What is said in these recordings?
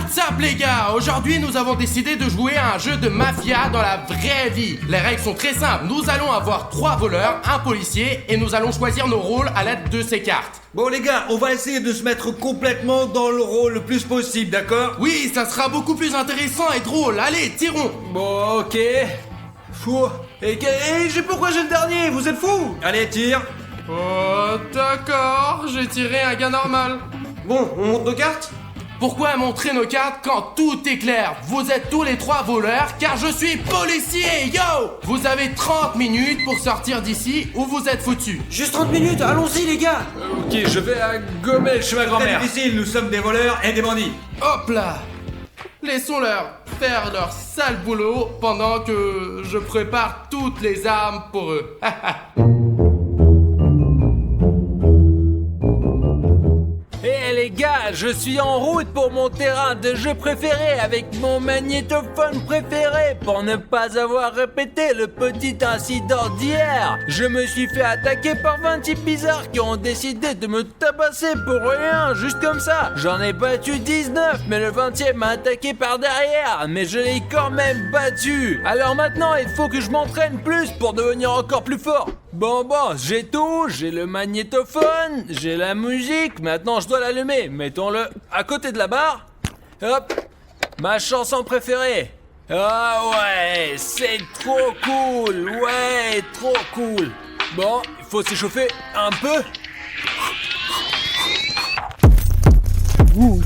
What's up les gars? Aujourd'hui nous avons décidé de jouer à un jeu de mafia dans la vraie vie. Les règles sont très simples, nous allons avoir 3 voleurs, un policier et nous allons choisir nos rôles à l'aide de ces cartes. Bon les gars, on va essayer de se mettre complètement dans le rôle le plus possible, d'accord? Oui, ça sera beaucoup plus intéressant et drôle, allez, tirons. Bon, ok. Fou. Et pourquoi j'ai le dernier? Vous êtes fous? Allez, tire. Oh d'accord, j'ai tiré un gars normal. Bon, on monte nos cartes? Pourquoi montrer nos cartes quand tout est clair? Vous êtes tous les 3 voleurs car je suis policier, yo! Vous avez 30 minutes pour sortir d'ici ou vous êtes foutus. Juste 30 minutes, allons-y les gars. Ok, je vais à Gomel chez ma C'est grand-mère. difficile, nous sommes des voleurs et des bandits. Hop là! Laissons-leur faire leur sale boulot pendant que je prépare toutes les armes pour eux. Eh les gars, je suis en route pour mon terrain de jeu préféré avec mon magnétophone préféré pour ne pas avoir répété le petit incident d'hier. Je me suis fait attaquer par 20 types bizarres qui ont décidé de me tabasser pour rien, juste comme ça. J'en ai battu 19, mais le 20e m'a attaqué par derrière, mais je l'ai quand même battu. Alors maintenant, il faut que je m'entraîne plus pour devenir encore plus fort. Bon, j'ai tout, j'ai le magnétophone, j'ai la musique, maintenant je dois l'allumer. Mettons-le à côté de la barre. Hop, ma chanson préférée. Ah ouais, c'est trop cool, ouais, trop cool. Bon, il faut s'échauffer un peu. Oh,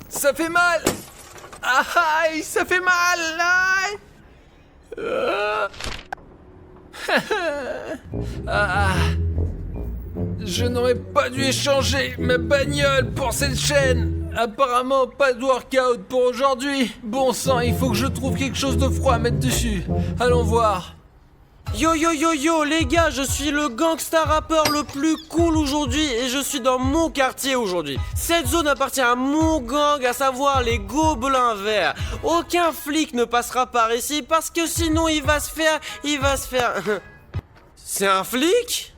ça fait mal. Aïe, ça fait mal. Aïe. Ah. Je n'aurais pas dû échanger ma bagnole pour cette chaîne. Apparemment pas de workout pour aujourd'hui. Bon sang, il faut que je trouve quelque chose de froid à mettre dessus. Allons voir. Yo les gars, je suis le gangsta rappeur le plus cool aujourd'hui et je suis dans mon quartier aujourd'hui. Cette zone appartient à mon gang, à savoir les Gobelins Verts. Aucun flic ne passera par ici parce que sinon il va se faire... C'est un flic?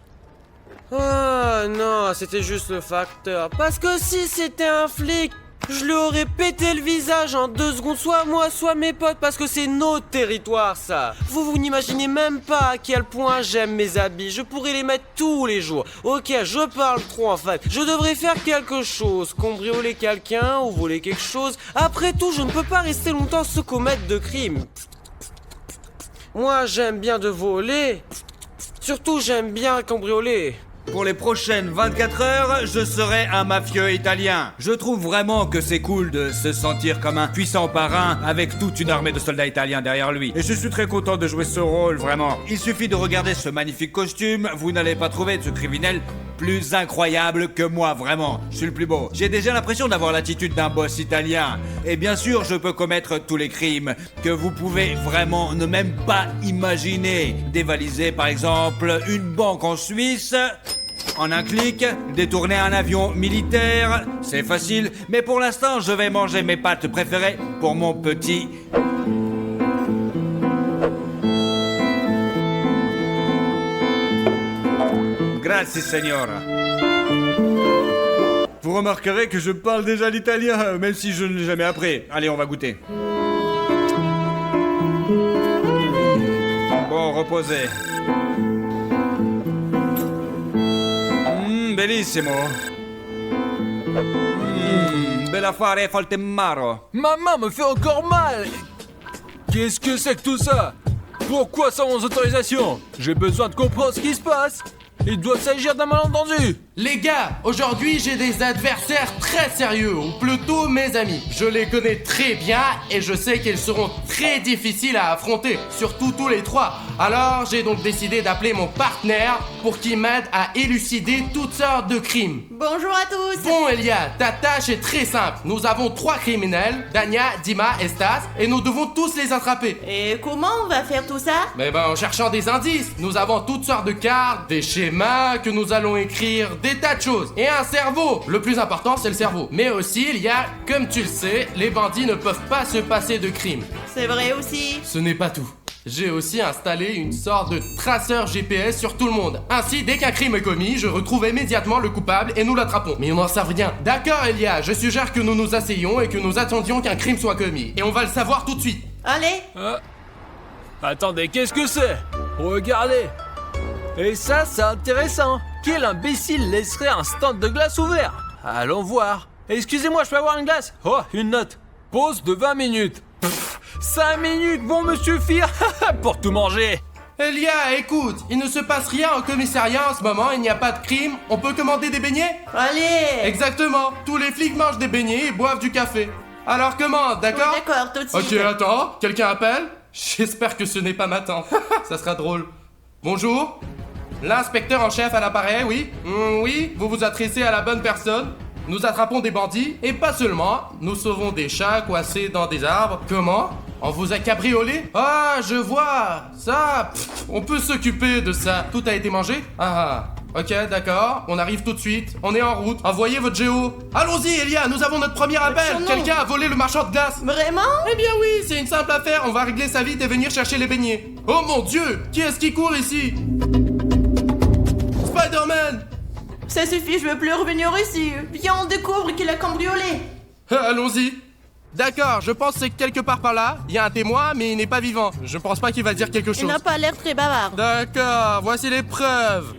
Ah non, c'était juste le facteur. Parce que si c'était un flic, je lui aurais pété le visage en 2 secondes, soit moi, soit mes potes, parce que c'est notre territoire, ça. Vous n'imaginez même pas à quel point j'aime mes habits. Je pourrais les mettre tous les jours. Ok, je parle trop en fait. Je devrais faire quelque chose, cambrioler quelqu'un ou voler quelque chose. Après tout, je ne peux pas rester longtemps sans commettre de crimes. Moi, j'aime bien de voler. Surtout, j'aime bien cambrioler. Pour les prochaines 24 heures, je serai un mafieux italien. Je trouve vraiment que c'est cool de se sentir comme un puissant parrain avec toute une armée de soldats italiens derrière lui. Et je suis très content de jouer ce rôle, vraiment. Il suffit de regarder ce magnifique costume, vous n'allez pas trouver ce criminel plus incroyable que moi, vraiment. Je suis le plus beau. J'ai déjà l'impression d'avoir l'attitude d'un boss italien. Et bien sûr, je peux commettre tous les crimes que vous pouvez vraiment ne même pas imaginer. Dévaliser, par exemple, une banque en Suisse... En un clic, détourner un avion militaire, c'est facile, mais pour l'instant, je vais manger mes pâtes préférées pour mon petit... Grazie, signora. Vous remarquerez que je parle déjà l'italien, même si je ne l'ai jamais appris. Allez, on va goûter. Bon, reposez. Bellissimo. Bel affare Faltemaro. Ma main me fait encore mal. Qu'est-ce que c'est que tout ça? Pourquoi sans mon autorisation? J'ai besoin de comprendre ce qui se passe. Il doit s'agir d'un malentendu. Les gars, aujourd'hui j'ai des adversaires très sérieux, ou plutôt mes amis. Je les connais très bien et je sais qu'ils seront très difficiles à affronter, surtout tous les 3. Alors j'ai donc décidé d'appeler mon partenaire pour qu'il m'aide à élucider toutes sortes de crimes. Bonjour à tous. Bon Elia, ta tâche est très simple. Nous avons 3 criminels, Dania, Dima et Stas, et nous devons tous les attraper. Et comment on va faire tout ça? Mais en cherchant des indices. Nous avons toutes sortes de cartes, des schémas que nous allons écrire, des tas de choses. Et un cerveau. Le plus important, c'est le cerveau. Mais aussi, il y a, comme tu le sais, les bandits ne peuvent pas se passer de crimes. C'est vrai aussi. Ce n'est pas tout. J'ai aussi installé une sorte de traceur GPS sur tout le monde. Ainsi, dès qu'un crime est commis, je retrouve immédiatement le coupable et nous l'attrapons. Mais on n'en sait rien. D'accord, Elia, je suggère que nous nous asseyions et que nous attendions qu'un crime soit commis. Et on va le savoir tout de suite. Allez, Attendez, qu'est-ce que c'est? Regardez. Et ça, c'est intéressant. Quel imbécile laisserait un stand de glace ouvert? Allons voir. Excusez-moi, je peux avoir une glace? Oh, une note. Pause de 20 minutes. 5 minutes vont me suffire pour tout manger. Elia, écoute, il ne se passe rien au commissariat en ce moment, il n'y a pas de crime. On peut commander des beignets? allez. Exactement. Tous les flics mangent des beignets et boivent du café. Alors commande, d'accord? D'accord, tout de Ok, suite. attends, quelqu'un appelle? J'espère que ce n'est pas ma tante. Ça sera drôle. Bonjour? L'inspecteur en chef à l'appareil, oui? Oui, vous vous adressez à la bonne personne. Nous attrapons des bandits, et pas seulement. Nous sauvons des chats coincés dans des arbres. Comment? On vous a cabriolé? Ah, je vois. Ça, on peut s'occuper de ça. Tout a été mangé? Ah, ok, d'accord. On arrive tout de suite. On est en route. Envoyez votre géo. Allons-y, Elia, nous avons notre premier appel. non. Quelqu'un a volé le marchand de glace. Vraiment? Eh bien oui, c'est une simple affaire, on va régler ça vite et venir chercher les beignets. Oh mon dieu, qui est-ce qui court ici? Spider-Man! Ça suffit, je veux plus revenir ici. Viens, on découvre qu'il a cambriolé. Allons-y. D'accord, je pense que c'est quelque part par là. Il y a un témoin, mais il n'est pas vivant. Je pense pas qu'il va dire quelque Il chose. n'a pas l'air très bavard. D'accord, voici les preuves.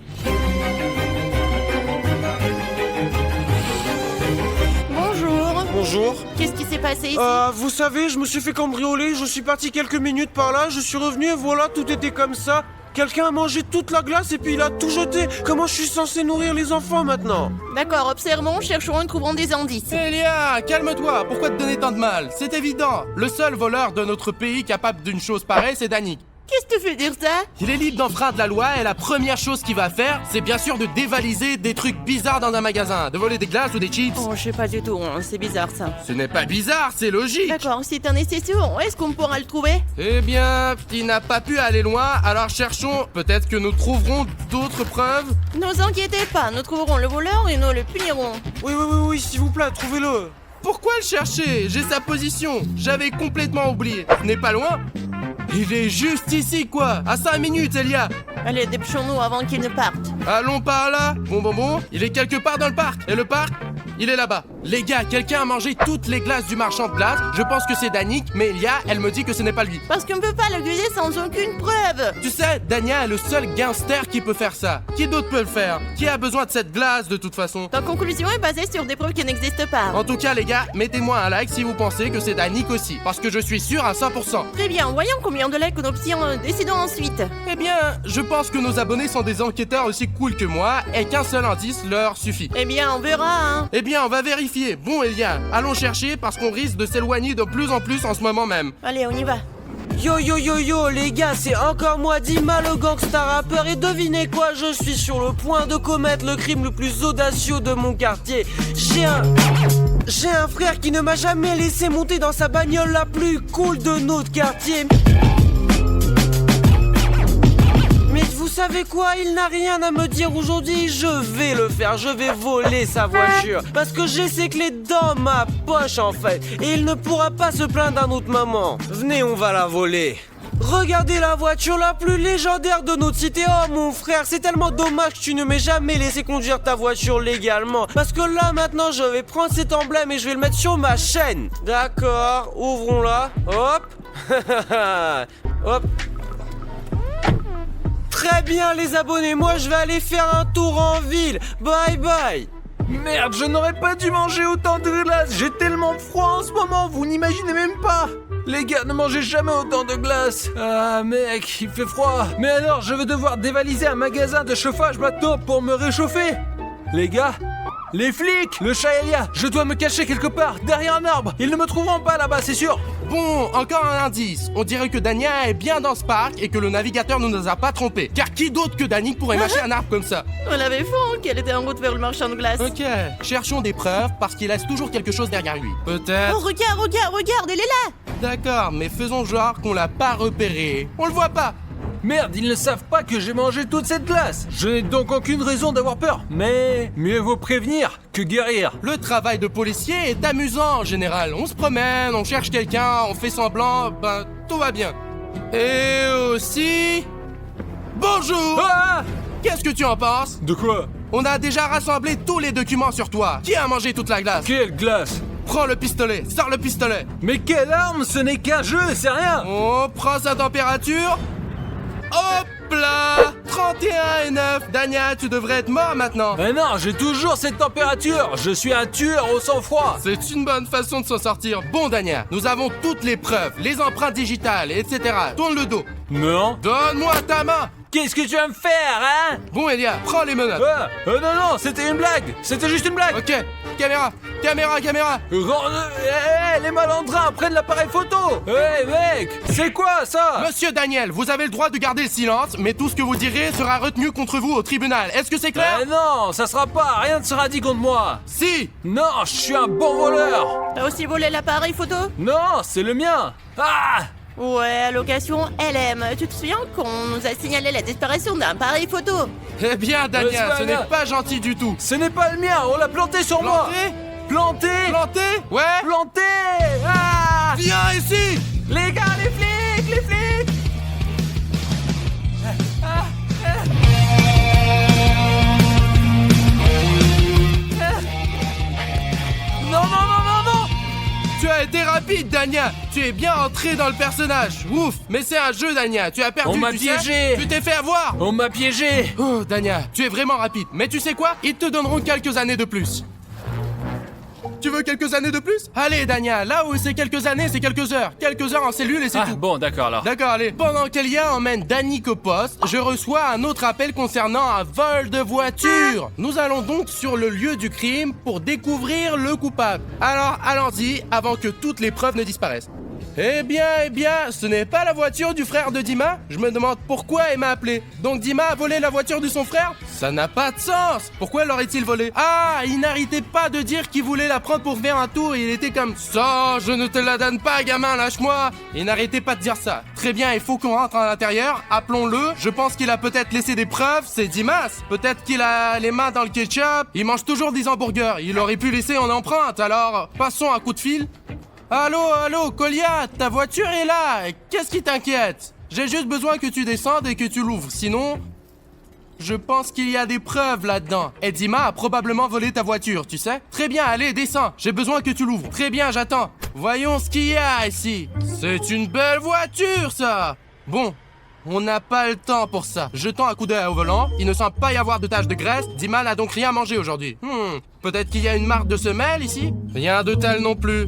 Bonjour. Bonjour. Qu'est-ce qui s'est passé ici? Vous savez, je me suis fait cambrioler, je suis parti quelques minutes par là, je suis revenu et voilà, tout était comme ça. Quelqu'un a mangé toute la glace et puis il a tout jeté. Comment je suis censé nourrir les enfants maintenant? D'accord, observons, cherchons et trouvons des indices. Elia, calme-toi, pourquoi te donner tant de mal? C'est évident, le seul voleur de notre pays capable d'une chose pareille, c'est Danick. Qu'est-ce qui te fait dire ça? Il est libre d'enfreindre la loi et la première chose qu'il va faire, c'est bien sûr de dévaliser des trucs bizarres dans un magasin, de voler des glaces ou des chips. Oh, je sais pas du tout, hein, c'est bizarre ça. Ce n'est pas bizarre, c'est logique. D'accord, c'est un essai sûr. Est-ce qu'on pourra le trouver? Eh bien, il n'a pas pu aller loin, alors cherchons. Peut-être que nous trouverons d'autres preuves. Ne vous inquiétez pas, nous trouverons le voleur et nous le punirons. Oui, s'il vous plaît, trouvez-le. Pourquoi le chercher? J'ai sa position. J'avais complètement oublié. Ce n'est pas loin. Il est juste ici, quoi. À 5 minutes, Elia. Allez, dépêchons-nous avant qu'il ne parte. Allons par là. Bon. Il est quelque part dans le parc. Et le parc, il est là-bas. Les gars, quelqu'un a mangé toutes les glaces du marchand de glace. Je pense que c'est Danick, mais Elia, elle me dit que ce n'est pas lui. Parce qu'on ne peut pas l'accuser sans aucune preuve. Tu sais, Dania est le seul gangster qui peut faire ça. Qui d'autre peut le faire? Qui a besoin de cette glace de toute façon? Ta conclusion est basée sur des preuves qui n'existent pas. En tout cas, les gars, mettez-moi un like si vous pensez que c'est Danick aussi. Parce que je suis sûr à 100%. Très bien, voyons combien de likes on obtient, décidons ensuite. Eh bien, je pense que nos abonnés sont des enquêteurs aussi cool que moi et qu'un seul indice leur suffit. Eh bien, on verra, hein. Eh bien, on va vérifier. Bon, Elia, allons chercher parce qu'on risque de s'éloigner de plus en plus en ce moment même. Allez, on y va. Yo, les gars, c'est encore moi, Dima le gangsta rappeur. Et devinez quoi, je suis sur le point de commettre le crime le plus audacieux de mon quartier. J'ai un frère qui ne m'a jamais laissé monter dans sa bagnole la plus cool de notre quartier. Mais vous savez quoi, il n'a rien à me dire aujourd'hui, je vais le faire, je vais voler sa voiture. Parce que j'ai ses clés dans ma poche en fait. Et il ne pourra pas se plaindre d'un autre moment. Venez, on va la voler. Regardez la voiture la plus légendaire de notre cité. Oh mon frère, c'est tellement dommage que tu ne m'aies jamais laissé conduire ta voiture légalement. Parce que là maintenant je vais prendre cet emblème et je vais le mettre sur ma chaîne. D'accord, ouvrons-la. Hop. Hop. Très bien les abonnés, moi je vais aller faire un tour en ville. Bye bye. Merde, je n'aurais pas dû manger autant de glace. J'ai tellement froid en ce moment, vous n'imaginez même pas. Les gars, ne mangez jamais autant de glace. Ah mec, il fait froid. Mais alors, je vais devoir dévaliser un magasin de chauffage maintenant pour me réchauffer. Les gars, les flics, le chat Elia, je dois me cacher quelque part, derrière un arbre. Ils ne me trouveront pas là-bas, c'est sûr. Bon, encore un indice. On dirait que Dania est bien dans ce parc et que le navigateur ne nous a pas trompés. Car qui d'autre que Danick pourrait mâcher un arbre comme ça? On avait faux qu'elle était en route vers le marchand de glace. Ok, cherchons des preuves parce qu'il laisse toujours quelque chose derrière lui. Peut-être... Oh, regarde, elle est là. D'accord, mais faisons genre qu'on l'a pas repéré. On le voit pas. Merde, ils ne savent pas que j'ai mangé toute cette glace. Je n'ai donc aucune raison d'avoir peur. Mais mieux vaut prévenir que guérir. Le travail de policier est amusant en général. On se promène, on cherche quelqu'un, on fait semblant, ben tout va bien. Et aussi... Bonjour! Ah! Qu'est-ce que tu en penses? De quoi? On a déjà rassemblé tous les documents sur toi. Qui a mangé toute la glace? Quelle glace? Prends le pistolet, sors le pistolet. Mais quelle arme? Ce n'est qu'un jeu, c'est rien! On prend sa température. Hop là! 31,9. Dania, tu devrais être mort maintenant. Mais non, j'ai toujours cette température! Je suis un tueur au sang-froid! C'est une bonne façon de s'en sortir. Bon, Dania, nous avons toutes les preuves, les empreintes digitales, etc. Tourne le dos. Non? Donne-moi ta main. Qu'est-ce que tu vas me faire, hein? Bon, Elia, prends les menottes. Non, c'était une blague! C'était juste une blague! Ok, caméra. Les malandrins prennent l'appareil photo! Hé, mec! C'est quoi, ça? Monsieur Daniel, vous avez le droit de garder le silence, mais tout ce que vous direz sera retenu contre vous au tribunal. Est-ce que c'est clair? Non, ça sera pas! Rien ne sera dit contre moi! Si. Non, je suis un bon voleur! T'as aussi volé l'appareil photo? Non, c'est le mien! Ah! Ouais, location LM. Tu te souviens qu'on nous a signalé la disparition d'un appareil photo? Eh bien, Daniel, c'est pas ce bien. n'est pas gentil du tout. Ce n'est pas le mien! On l'a planté sur moi! Planté? Planté! Planté? Ouais. Planté! Ah! Viens ici. Les gars, les flics! Les flics! Non! Tu as été rapide, Dania. Tu es bien entré dans le personnage. Ouf. Mais c'est un jeu, Dania. Tu as perdu. On m'a tu sais. piégé. Tu t'es fait avoir. On m'a piégé! Oh, Dania, tu es vraiment rapide. Mais tu sais quoi? Ils te donneront quelques années de plus. Tu veux quelques années de plus? Allez, Dania, là où c'est quelques années, c'est quelques heures. Quelques heures en cellule et c'est tout. Bon, d'accord alors. D'accord, allez. Pendant qu'Elia emmène Danique au poste, je reçois un autre appel concernant un vol de voiture. Nous allons donc sur le lieu du crime pour découvrir le coupable. Alors, allons-y avant que toutes les preuves ne disparaissent. Eh bien, ce n'est pas la voiture du frère de Dima? Je me demande pourquoi elle m'a appelé. Donc Dima a volé la voiture de son frère? Ça n'a pas de sens. Pourquoi l'aurait-il volé? Ah, il n'arrêtait pas de dire qu'il voulait la prendre pour faire un tour et il était comme ça, je ne te la donne pas, gamin, lâche-moi. Il n'arrêtait pas de dire ça. Très bien, il faut qu'on rentre à l'intérieur. Appelons-le. Je pense qu'il a peut-être laissé des preuves. C'est Dimas. Peut-être qu'il a les mains dans le ketchup. Il mange toujours des hamburgers. Il aurait pu laisser en empreinte. Alors, passons un coup de fil. Allô, Colia, ta voiture est là. Qu'est-ce qui t'inquiète? J'ai juste besoin que tu descendes et que tu l'ouvres. Sinon, je pense qu'il y a des preuves là-dedans. Et Dima a probablement volé ta voiture, tu sais? Très bien, allez, descends. J'ai besoin que tu l'ouvres. Très bien, j'attends. Voyons ce qu'il y a ici. C'est une belle voiture, ça. Bon. On n'a pas le temps pour ça. Jetant un coup d'œil au volant, il ne semble pas y avoir de taches de graisse. Dima n'a donc rien mangé aujourd'hui. Peut-être qu'il y a une marque de semelle ici? Rien de tel non plus.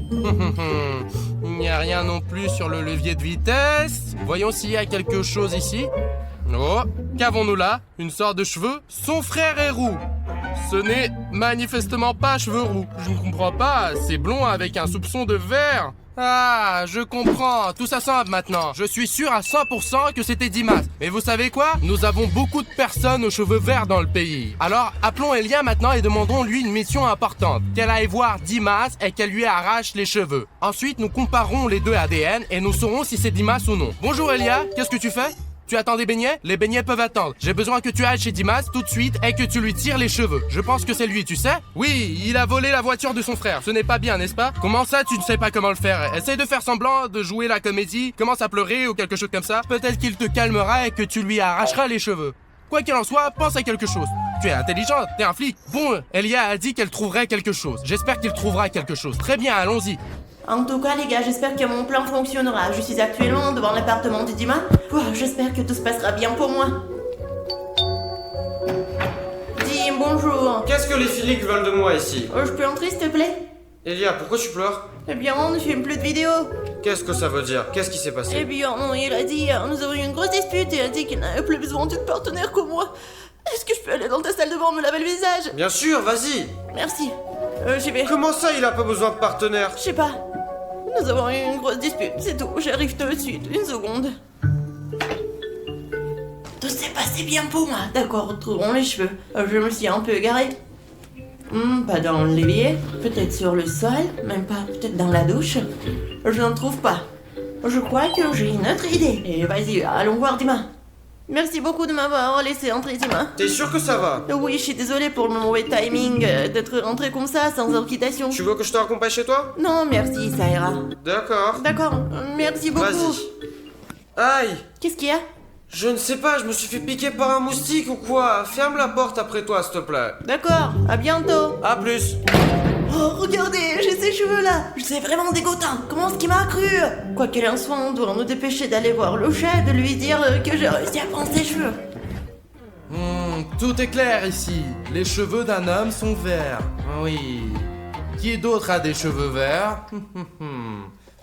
Il n'y a rien non plus sur le levier de vitesse. Voyons s'il y a quelque chose ici. Oh, qu'avons-nous là? Une sorte de cheveux? Son frère est roux. Ce n'est manifestement pas cheveux roux. Je ne comprends pas, c'est blond avec un soupçon de vert. Ah, je comprends, tout ça semble maintenant. Je suis sûr à 100% que c'était Dimas. Mais vous savez quoi? Nous avons beaucoup de personnes aux cheveux verts dans le pays. Alors, appelons Elia maintenant et demandons-lui une mission importante. Qu'elle aille voir Dimas et qu'elle lui arrache les cheveux. Ensuite, nous comparerons les deux ADN et nous saurons si c'est Dimas ou non. Bonjour Elia, qu'est-ce que tu fais? Tu attends des beignets? Les beignets peuvent attendre. J'ai besoin que tu ailles chez Dimas tout de suite et que tu lui tires les cheveux. Je pense que c'est lui, tu sais? Oui, il a volé la voiture de son frère. Ce n'est pas bien, n'est-ce pas? Comment ça, tu ne sais pas comment le faire? Essaye de faire semblant de jouer la comédie, commence à pleurer ou quelque chose comme ça. Peut-être qu'il te calmera et que tu lui arracheras les cheveux. Quoi qu'il en soit, pense à quelque chose. Tu es intelligent, t'es un flic. Bon, Elia a dit qu'elle trouverait quelque chose. J'espère qu'il trouvera quelque chose. Très bien, allons-y. En tout cas, les gars, j'espère que mon plan fonctionnera. Je suis actuellement devant l'appartement de Dima. J'espère que tout se passera bien pour moi. Dim, bonjour. Qu'est-ce que les flics veulent de moi ici? Je peux entrer, s'il te plaît? Elia, pourquoi tu pleures? Eh bien, on ne filme plus de vidéos. Qu'est-ce que ça veut dire? Qu'est-ce qui s'est Eh passé? bien, il a dit, nous avons eu une grosse dispute et il a dit qu'il n'avait plus besoin d'une partenaire comme moi. Est-ce que je peux aller dans ta salle de bain me laver le visage? Bien sûr, vas-y! Merci. J'y vais. Comment ça, il a pas besoin de partenaire? Je sais pas. Nous avons eu une grosse dispute, c'est tout. J'arrive tout de suite, une seconde. Tout s'est passé bien pour moi. D'accord, retrouvons les cheveux. Je me suis un peu égarée. Pas dans l'évier, peut-être sur le sol, même pas, peut-être dans la douche. Je n'en trouve pas. Je crois que j'ai une autre idée. Et vas-y, allons voir Dima. Merci beaucoup de m'avoir laissé entrer, Dima. T'es sûr que ça va? Oui, je suis désolée pour le mauvais timing d'être rentré comme ça, sans invitation. Tu veux que je te raccompagne chez toi? Non, merci, ça ira. D'accord. D'accord, merci beaucoup. Vas-y. Aïe! Qu'est-ce qu'il y a? Je ne sais pas, je me suis fait piquer par un moustique ou quoi? Ferme la porte après toi, s'il te plaît. D'accord, à bientôt. A plus. Oh, regardez, j'ai ces cheveux là. C'est vraiment dégoûtant. Comment est-ce qu'il m'a cru? Quoi qu'il en soit, on doit nous dépêcher d'aller voir le chat, de lui dire que j'ai réussi à prendre ses cheveux. Tout est clair ici. Les cheveux d'un homme sont verts. Oui. Qui d'autre a des cheveux verts?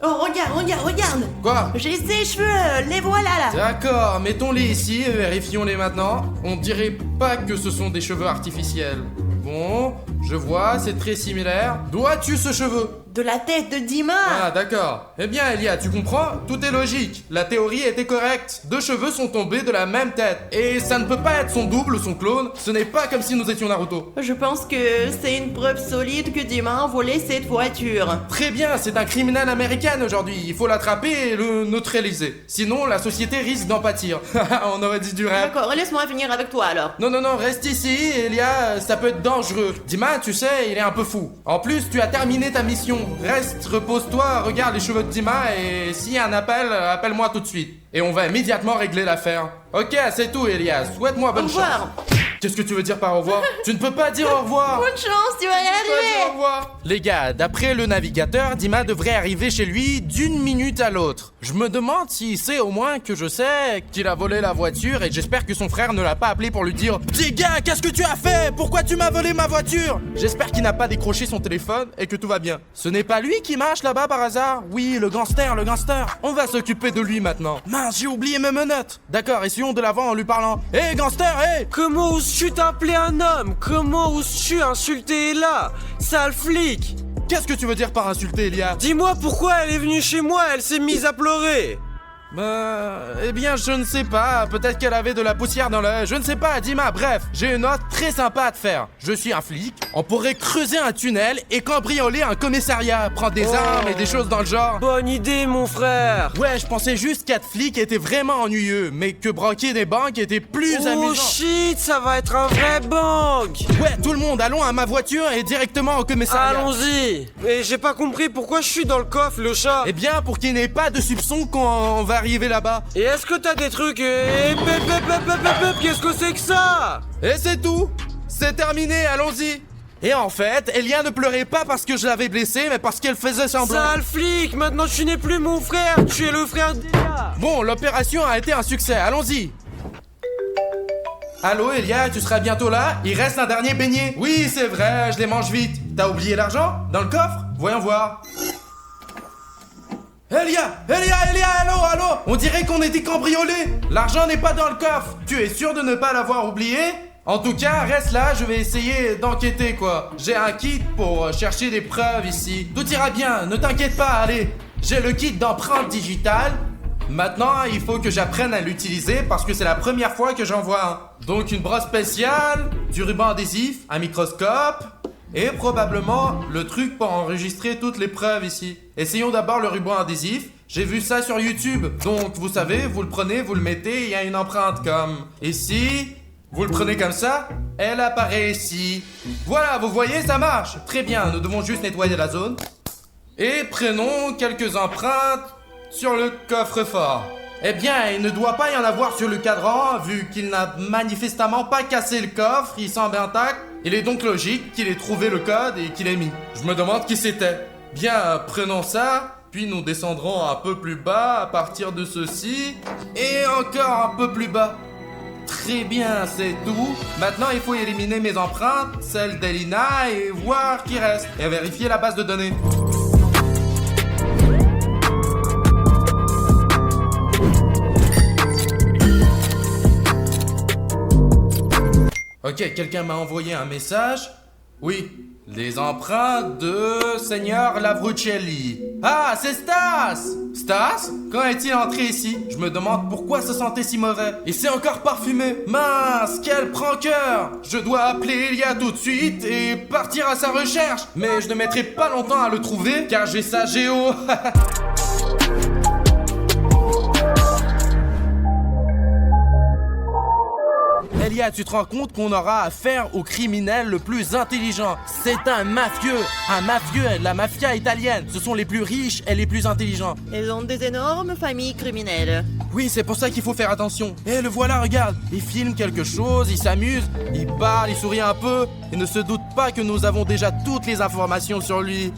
Oh, regarde. Quoi? J'ai ces cheveux, les voilà là. D'accord, mettons-les ici et vérifions-les maintenant. On dirait pas que ce sont des cheveux artificiels. Bon, je vois, c'est très similaire. D'où as-tu ce cheveu? De la tête de Dima. Ah, d'accord. Eh bien, Elia, tu comprends? Tout est logique. La théorie était correcte. Deux cheveux sont tombés de la même tête. Et ça ne peut pas être son double, son clone. Ce n'est pas comme si nous étions Naruto. Je pense que c'est une preuve solide que Dima a volé cette voiture. Très bien, c'est un criminel américain aujourd'hui. Il faut l'attraper et le neutraliser. Sinon, la société risque d'en pâtir. On aurait dit du rêve. D'accord, laisse-moi venir avec toi alors. Non, reste ici, Elia, ça peut être dangereux. Dima, tu sais, il est un peu fou. En plus, tu as terminé ta mission. Reste, repose-toi, regarde les cheveux de Dima et s'il y a un appel, appelle-moi tout de suite. Et on va immédiatement régler l'affaire. Ok, c'est tout, Elia. Souhaite-moi bonne Au chance. revoir. Qu'est-ce que tu veux dire par au revoir? Tu ne peux pas dire au revoir. Bonne chance, tu vas y Vas-y, au arriver. revoir. Les gars, d'après le navigateur, Dima devrait arriver chez lui d'une minute à l'autre. Je me demande s'il sait au moins que je sais qu'il a volé la voiture et j'espère que son frère ne l'a pas appelé pour lui dire « Petit gars, qu'est-ce que tu as fait? Pourquoi tu m'as volé ma voiture ?» J'espère qu'il n'a pas décroché son téléphone et que tout va bien. Ce n'est pas lui qui marche là-bas par hasard? Oui, le gangster. On va s'occuper de lui maintenant. Mince, j'ai oublié mes menottes. D'accord, essayons de l'avant en lui parlant. Hé, gangster, hé! Comment oses-tu t'appeler un homme? Comment oses-tu insulter Ella? Sale flic! Qu'est-ce que tu veux dire par insulter, Elia? Dis-moi pourquoi elle est venue chez moi, elle s'est mise à pleurer! Eh bien, je ne sais pas. Peut-être qu'elle avait de la poussière dans l'œil. Je ne sais pas, Dima. Bref, j'ai une note très sympa à te faire. Je suis un flic. On pourrait creuser un tunnel et cambrioler un commissariat. Prendre des armes et des choses dans le genre. Bonne idée, mon frère! Ouais, je pensais juste qu'être flic était vraiment ennuyeux, mais que braquer des banques était plus Oh amusant. shit, ça va être un vrai bank! Ouais, tout le monde, allons à ma voiture et directement au commissariat. Allons-y! Et j'ai pas compris pourquoi je suis dans le coffre, le chat! Eh bien, pour qu'il n'ait pas de soupçon quand on va arriver là-bas. Et est-ce que t'as des trucs qu'est-ce que c'est que ça? Et c'est tout. C'est terminé, allons-y. Et en fait, Elia ne pleurait pas parce que je l'avais blessée, mais parce qu'elle faisait semblant. Sale flic, maintenant tu n'es plus mon frère, tu es le frère d'Elia! Bon, l'opération a été un succès, allons-y. Allô, Elia, tu seras bientôt là? Il reste un dernier beignet. Oui, c'est vrai, je les mange vite. T'as oublié l'argent? Dans le coffre? Voyons voir. Elia, allô? On dirait qu'on était cambriolés. L'argent n'est pas dans le coffre. Tu es sûr de ne pas l'avoir oublié? En tout cas, reste là, je vais essayer d'enquêter, quoi. J'ai un kit pour chercher des preuves ici. Tout ira bien, ne t'inquiète pas, allez. J'ai le kit d'empreinte digitale. Maintenant, il faut que j'apprenne à l'utiliser parce que c'est la première fois que j'en vois un. Donc une brosse spéciale, du ruban adhésif, un microscope et probablement le truc pour enregistrer toutes les preuves ici. Essayons d'abord le ruban adhésif. J'ai vu ça sur YouTube. Donc vous savez, vous le prenez, vous le mettez, il y a une empreinte comme ici. Vous le prenez comme ça, elle apparaît ici. Voilà, vous voyez, ça marche. Très bien, nous devons juste nettoyer la zone. Et prenons quelques empreintes sur le coffre-fort. Eh bien, il ne doit pas y en avoir sur le cadran, vu qu'il n'a manifestement pas cassé le coffre, il semble intact. Il est donc logique qu'il ait trouvé le code et qu'il ait mis. Je me demande qui c'était. Bien, prenons ça, puis nous descendrons un peu plus bas à partir de ceci, et encore un peu plus bas. Très bien, c'est tout. Maintenant, il faut éliminer mes empreintes, celles d'Elina, et voir qui reste. Et vérifier la base de données. Ok, quelqu'un m'a envoyé un message. Oui, les empreintes de Seigneur Lavrucelli. Ah, c'est Stas! Stas? Quand est-il entré ici? Je me demande pourquoi ça sentait si mauvais. Et c'est encore parfumé. Mince, quel pranker! Je dois appeler Elia tout de suite et partir à sa recherche. Mais je ne mettrai pas longtemps à le trouver car j'ai sa géo. Elia, tu te rends compte qu'on aura affaire au criminel le plus intelligent. C'est un mafieux, la mafia italienne. Ce sont les plus riches et les plus intelligents. Ils ont des énormes familles criminelles. Oui, c'est pour ça qu'il faut faire attention. Et le voilà, regarde. Il filme quelque chose, il s'amuse, il parle, il sourit un peu. Et ne se doute pas que nous avons déjà toutes les informations sur lui.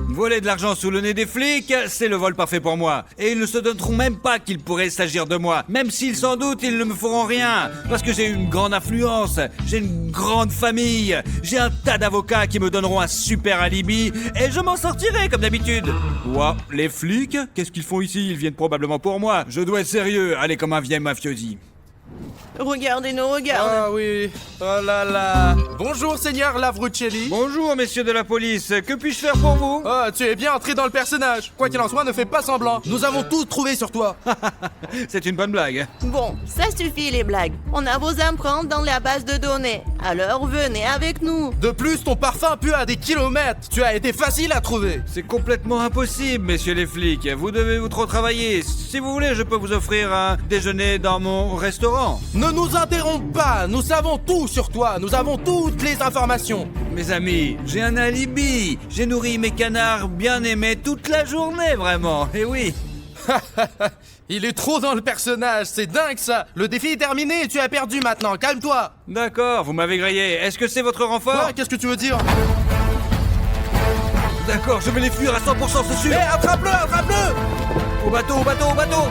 Voler de l'argent sous le nez des flics, c'est le vol parfait pour moi. Et ils ne se douteront même pas qu'il pourrait s'agir de moi. Même s'ils s'en doutent, ils ne me feront rien. Parce que j'ai une grande influence, j'ai une grande famille, j'ai un tas d'avocats qui me donneront un super alibi. Et je m'en sortirai comme d'habitude. Ouah, les flics, qu'est-ce qu'ils font ici? Ils viennent probablement pour moi. Je dois être sérieux, allez comme un vieil mafiosi. Regardez-nous, regarde. Ah oui, oh là là. Bonjour, Seigneur Lavrucelli. Bonjour messieurs de la police, que puis-je faire pour vous? Oh, tu es bien entré dans le personnage. Quoi qu'il en soit, ne fais pas semblant. Nous avons tout trouvé sur toi. C'est une bonne blague. Bon, ça suffit les blagues. On a vos empreintes dans la base de données. Alors venez avec nous. De plus, ton parfum pue à des kilomètres. Tu as été facile à trouver. C'est complètement impossible, messieurs les flics. Vous devez vous trop travailler. Si vous voulez, je peux vous offrir un déjeuner dans mon restaurant. Ne nous interromps pas. Nous savons tout sur toi. Nous avons toutes les informations. Mes amis, j'ai un alibi. J'ai nourri mes canards bien aimés toute la journée, vraiment. Et oui. Il est trop dans le personnage. C'est dingue ça. Le défi est terminé et tu as perdu maintenant. Calme-toi. D'accord, vous m'avez grillé. Est-ce que c'est votre renfort? Quoi? Qu'est-ce que tu veux dire? D'accord, je vais les fuir à 100%, c'est sûr. Hé, attrape-le, attrape-le! Au bateau, au bateau, au bateau.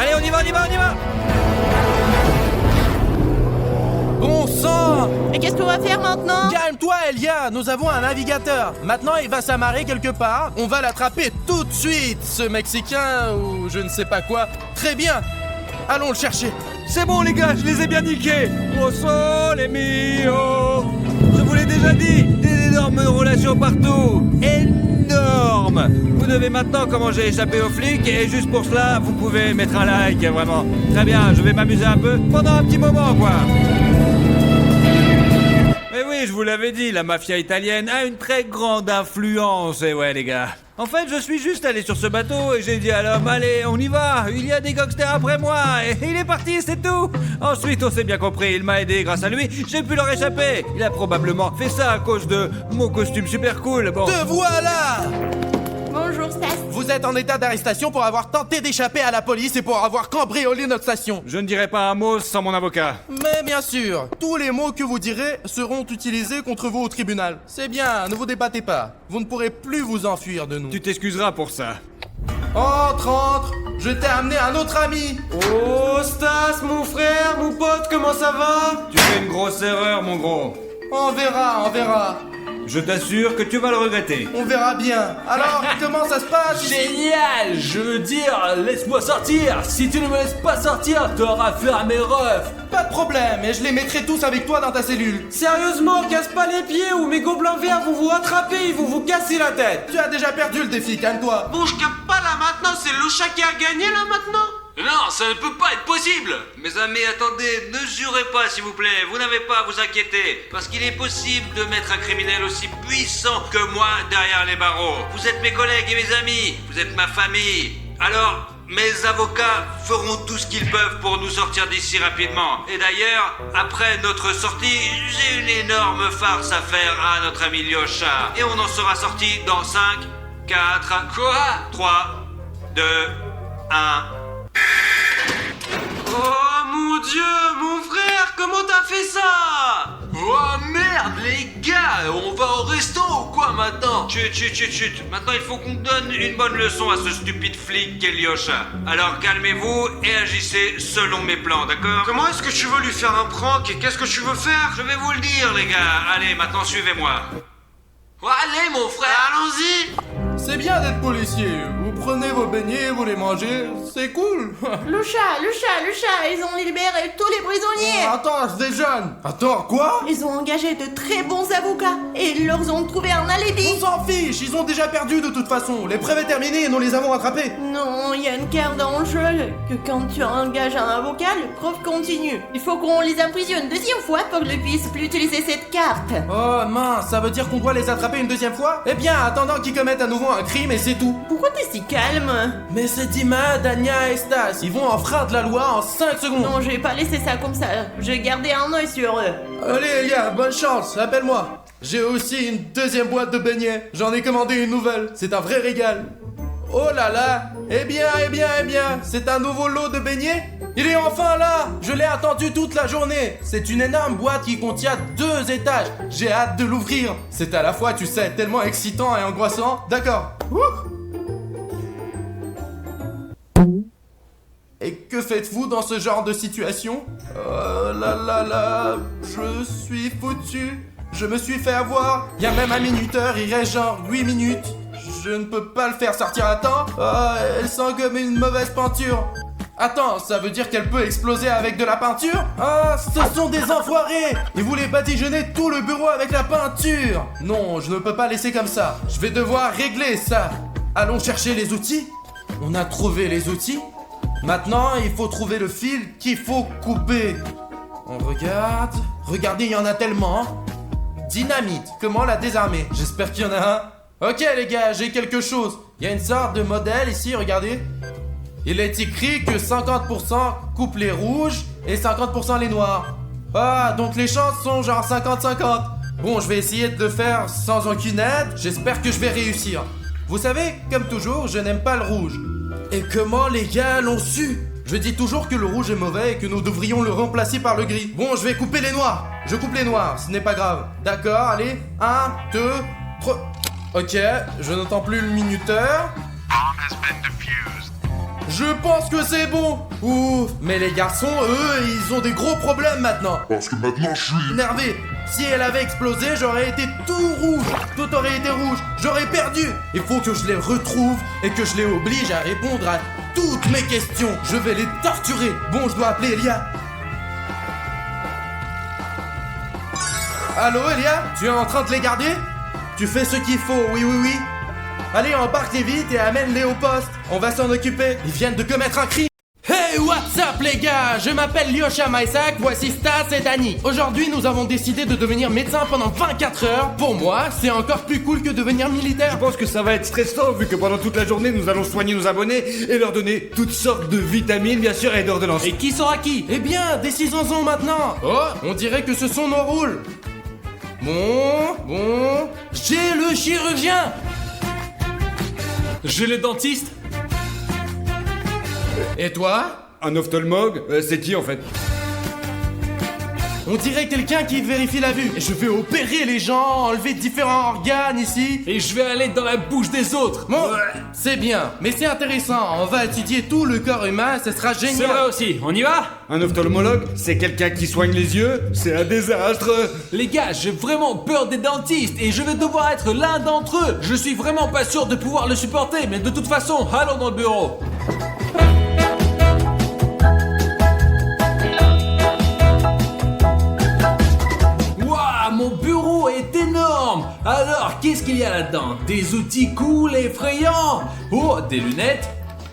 Allez, on y va, on y va, on y va. Bon sang! Et qu'est-ce qu'on va faire maintenant? Calme-toi, Elia. Nous avons un navigateur. Maintenant, il va s'amarrer quelque part. On va l'attraper tout de suite. Ce Mexicain ou je ne sais pas quoi. Très bien. Allons le chercher. C'est bon les gars, je les ai bien niqués. Au sole mio. Je vous l'ai déjà dit, des énormes relations partout. Énormes. Vous devez maintenant comment j'ai échappé aux flics et juste pour cela, vous pouvez mettre un like, vraiment. Très bien, je vais m'amuser un peu pendant un petit moment, quoi. Mais oui, je vous l'avais dit, la mafia italienne a une très grande influence. Et ouais les gars. En fait, je suis juste allé sur ce bateau et j'ai dit à l'homme, allez, on y va, il y a des gangsters après moi, et il est parti, c'est tout. Ensuite, on s'est bien compris, il m'a aidé, grâce à lui, j'ai pu leur échapper. Il a probablement fait ça à cause de mon costume super cool, bon. Te voilà! Bonjour Stas. Vous êtes en état d'arrestation pour avoir tenté d'échapper à la police et pour avoir cambriolé notre station. Je ne dirai pas un mot sans mon avocat. Mais bien sûr, tous les mots que vous direz seront utilisés contre vous au tribunal. C'est bien, ne vous débattez pas. Vous ne pourrez plus vous enfuir de nous. Tu t'excuseras pour ça. Entre, entre. Je t'ai amené un autre ami. Oh Stas, mon frère, mon pote, comment ça va? Tu fais une grosse erreur, mon gros. On verra, on verra. Je t'assure que tu vas le regretter. On verra bien. Alors, comment ça se passe ici? Génial! Je veux dire, laisse-moi sortir! Si tu ne me laisses pas sortir, t'auras affaire à mes refs! Pas de problème, et je les mettrai tous avec toi dans ta cellule. Sérieusement, casse pas les pieds ou mes gobelins verts vont vous rattraper, ils vont vous casser la tête. Tu as déjà perdu le défi, calme-toi. Bon, je capte pas là maintenant, c'est Lucha qui a gagné là maintenant. Non, ça ne peut pas être possible! Mes amis, attendez, ne jurez pas s'il vous plaît, vous n'avez pas à vous inquiéter, parce qu'il est possible de mettre un criminel aussi puissant que moi derrière les barreaux. Vous êtes mes collègues et mes amis, vous êtes ma famille. Alors, mes avocats feront tout ce qu'ils peuvent pour nous sortir d'ici rapidement. Et d'ailleurs, après notre sortie, j'ai une énorme farce à faire à notre ami Lyosha. Et on en sera sorti dans 5, 4, Quoi? 3, 2, 1... Oh mon dieu, mon frère, comment t'as fait ça? Oh merde, les gars! On va au resto ou quoi maintenant? Chut. Maintenant, il faut qu'on donne une bonne leçon à ce stupide flic qu'est Lyosha. Alors, calmez-vous et agissez selon mes plans, d'accord? Comment est-ce que tu veux lui faire un prank et qu'est-ce que tu veux faire? Je vais vous le dire, les gars. Allez, maintenant, suivez-moi. Allez, mon frère! Allons-y. C'est bien d'être policier. Vous prenez vos beignets, vous les mangez. C'est cool. Lucha, ils ont libéré tous les prisonniers. Attends, je déjeune. Attends, quoi? Ils ont engagé de très bons avocats et ils leur ont trouvé un alibi. On s'en fiche, ils ont déjà perdu de toute façon. L'épreuve est terminée et nous les avons rattrapés. Non, il y a une carte dans le jeu que quand tu engages un avocat, l'épreuve continue. Il faut qu'on les emprisonne une deuxième fois pour qu'ils ne puissent plus utiliser cette carte. Oh mince, ça veut dire qu'on doit les attraper une deuxième fois? Eh bien, attendant qu'ils commettent à nouveau un crime et c'est tout. Pourquoi t'es si calme? Mais c'est Dima, Dania et Stas. Ils vont enfreindre la loi en 5 secondes. Non, je vais pas laisser ça comme ça. Je vais garder un œil sur eux. Allez, Elia, bonne chance, appelle-moi. J'ai aussi une deuxième boîte de beignets. J'en ai commandé une nouvelle. C'est un vrai régal. Oh là là. Eh bien, c'est un nouveau lot de beignets? Il est enfin là. Je l'ai attendu toute la journée. C'est une énorme boîte qui contient 2 étages. J'ai hâte de l'ouvrir. C'est à la fois, tu sais, tellement excitant et angoissant. D'accord. Et que faites-vous dans ce genre de situation? Oh là là là, je suis foutu. Je me suis fait avoir. Il y a même un minuteur, il reste genre 8 minutes. Je ne peux pas le faire sortir à temps. Oh, elle sent comme une mauvaise peinture. Attends, ça veut dire qu'elle peut exploser avec de la peinture? Ah, ce sont des enfoirés! Ils voulaient badigeonner tout le bureau avec la peinture! Non, je ne peux pas laisser comme ça. Je vais devoir régler ça. Allons chercher les outils. On a trouvé les outils. Maintenant, il faut trouver le fil qu'il faut couper. On regarde. Regardez, il y en a tellement. Dynamite. Comment la désarmer? J'espère qu'il y en a un. Ok les gars, j'ai quelque chose. Il y a une sorte de modèle ici, regardez. Il est écrit que 50% coupe les rouges et 50% les noirs. Ah, donc les chances sont genre 50-50. Bon, je vais essayer de le faire sans aucune aide. J'espère que je vais réussir. Vous savez, comme toujours, je n'aime pas le rouge. Et comment les gars l'ont su? Je dis toujours que le rouge est mauvais et que nous devrions le remplacer par le gris. Bon, je vais couper les noirs. Je coupe les noirs, ce n'est pas grave. D'accord, allez. 1, 2, 3... Ok, je n'entends plus le minuteur. Je pense que c'est bon. Ouf, mais les garçons, eux, ils ont des gros problèmes maintenant. Parce que maintenant je suis... Énervé. Si elle avait explosé, j'aurais été tout rouge. Tout aurait été rouge. J'aurais perdu. Il faut que je les retrouve et que je les oblige à répondre à toutes mes questions. Je vais les torturer. Bon, je dois appeler Elia. Allô, Elia? Tu es en train de les garder? Tu fais ce qu'il faut, oui. Allez, embarque-les vite et amène-les au poste. On va s'en occuper. Ils viennent de commettre un crime. Hey, what's up les gars? Je m'appelle Lyosha Maisak, voici Stas et Dani. Aujourd'hui, nous avons décidé de devenir médecin pendant 24 heures. Pour moi, c'est encore plus cool que devenir militaire. Je pense que ça va être stressant vu que pendant toute la journée, nous allons soigner nos abonnés et leur donner toutes sortes de vitamines, bien sûr, et d'ordonnances. Et qui sera qui? Eh bien, décidons-en maintenant. Oh, on dirait que ce sont nos rôles. Bon, j'ai le chirurgien. J'ai le dentiste. Et toi? Un ophtalmologue? C'est qui en fait? On dirait quelqu'un qui vérifie la vue. Et je vais opérer les gens, enlever différents organes ici. Et je vais aller dans la bouche des autres. Bon, c'est bien, mais c'est intéressant. On va étudier tout le corps humain, ce sera génial. C'est vrai aussi, on y va? Un ophtalmologue? C'est quelqu'un qui soigne les yeux? C'est un désastre! Les gars, j'ai vraiment peur des dentistes et je vais devoir être l'un d'entre eux. Je suis vraiment pas sûr de pouvoir le supporter, mais de toute façon, allons dans le bureau. Mon bureau est énorme. Alors, qu'est-ce qu'il y a là-dedans? Des outils cool et effrayants. Oh, des lunettes.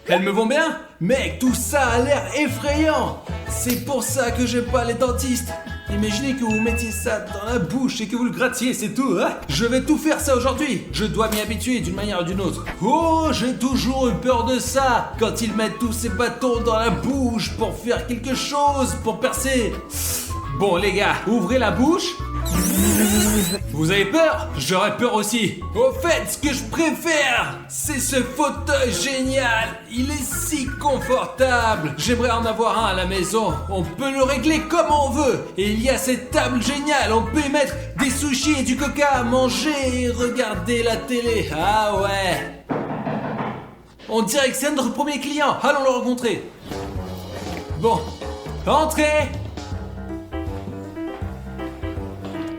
Elles me vont bien? Mec, tout ça a l'air effrayant. C'est pour ça que j'aime pas les dentistes. Imaginez que vous mettiez ça dans la bouche et que vous le grattiez, c'est tout, hein? Je vais tout faire ça aujourd'hui. Je dois m'y habituer d'une manière ou d'une autre. Oh, j'ai toujours eu peur de ça. Quand ils mettent tous ces bâtons dans la bouche pour faire quelque chose, pour percer. Bon, les gars, ouvrez la bouche. Vous avez peur? J'aurais peur aussi. Au fait, ce que je préfère, c'est ce fauteuil génial. Il est si confortable. J'aimerais en avoir un à la maison. On peut le régler comme on veut. Et il y a cette table géniale. On peut y mettre des sushis et du coca à manger et regarder la télé. Ah ouais. On dirait que c'est notre premier client. Allons le rencontrer. Bon, entrez.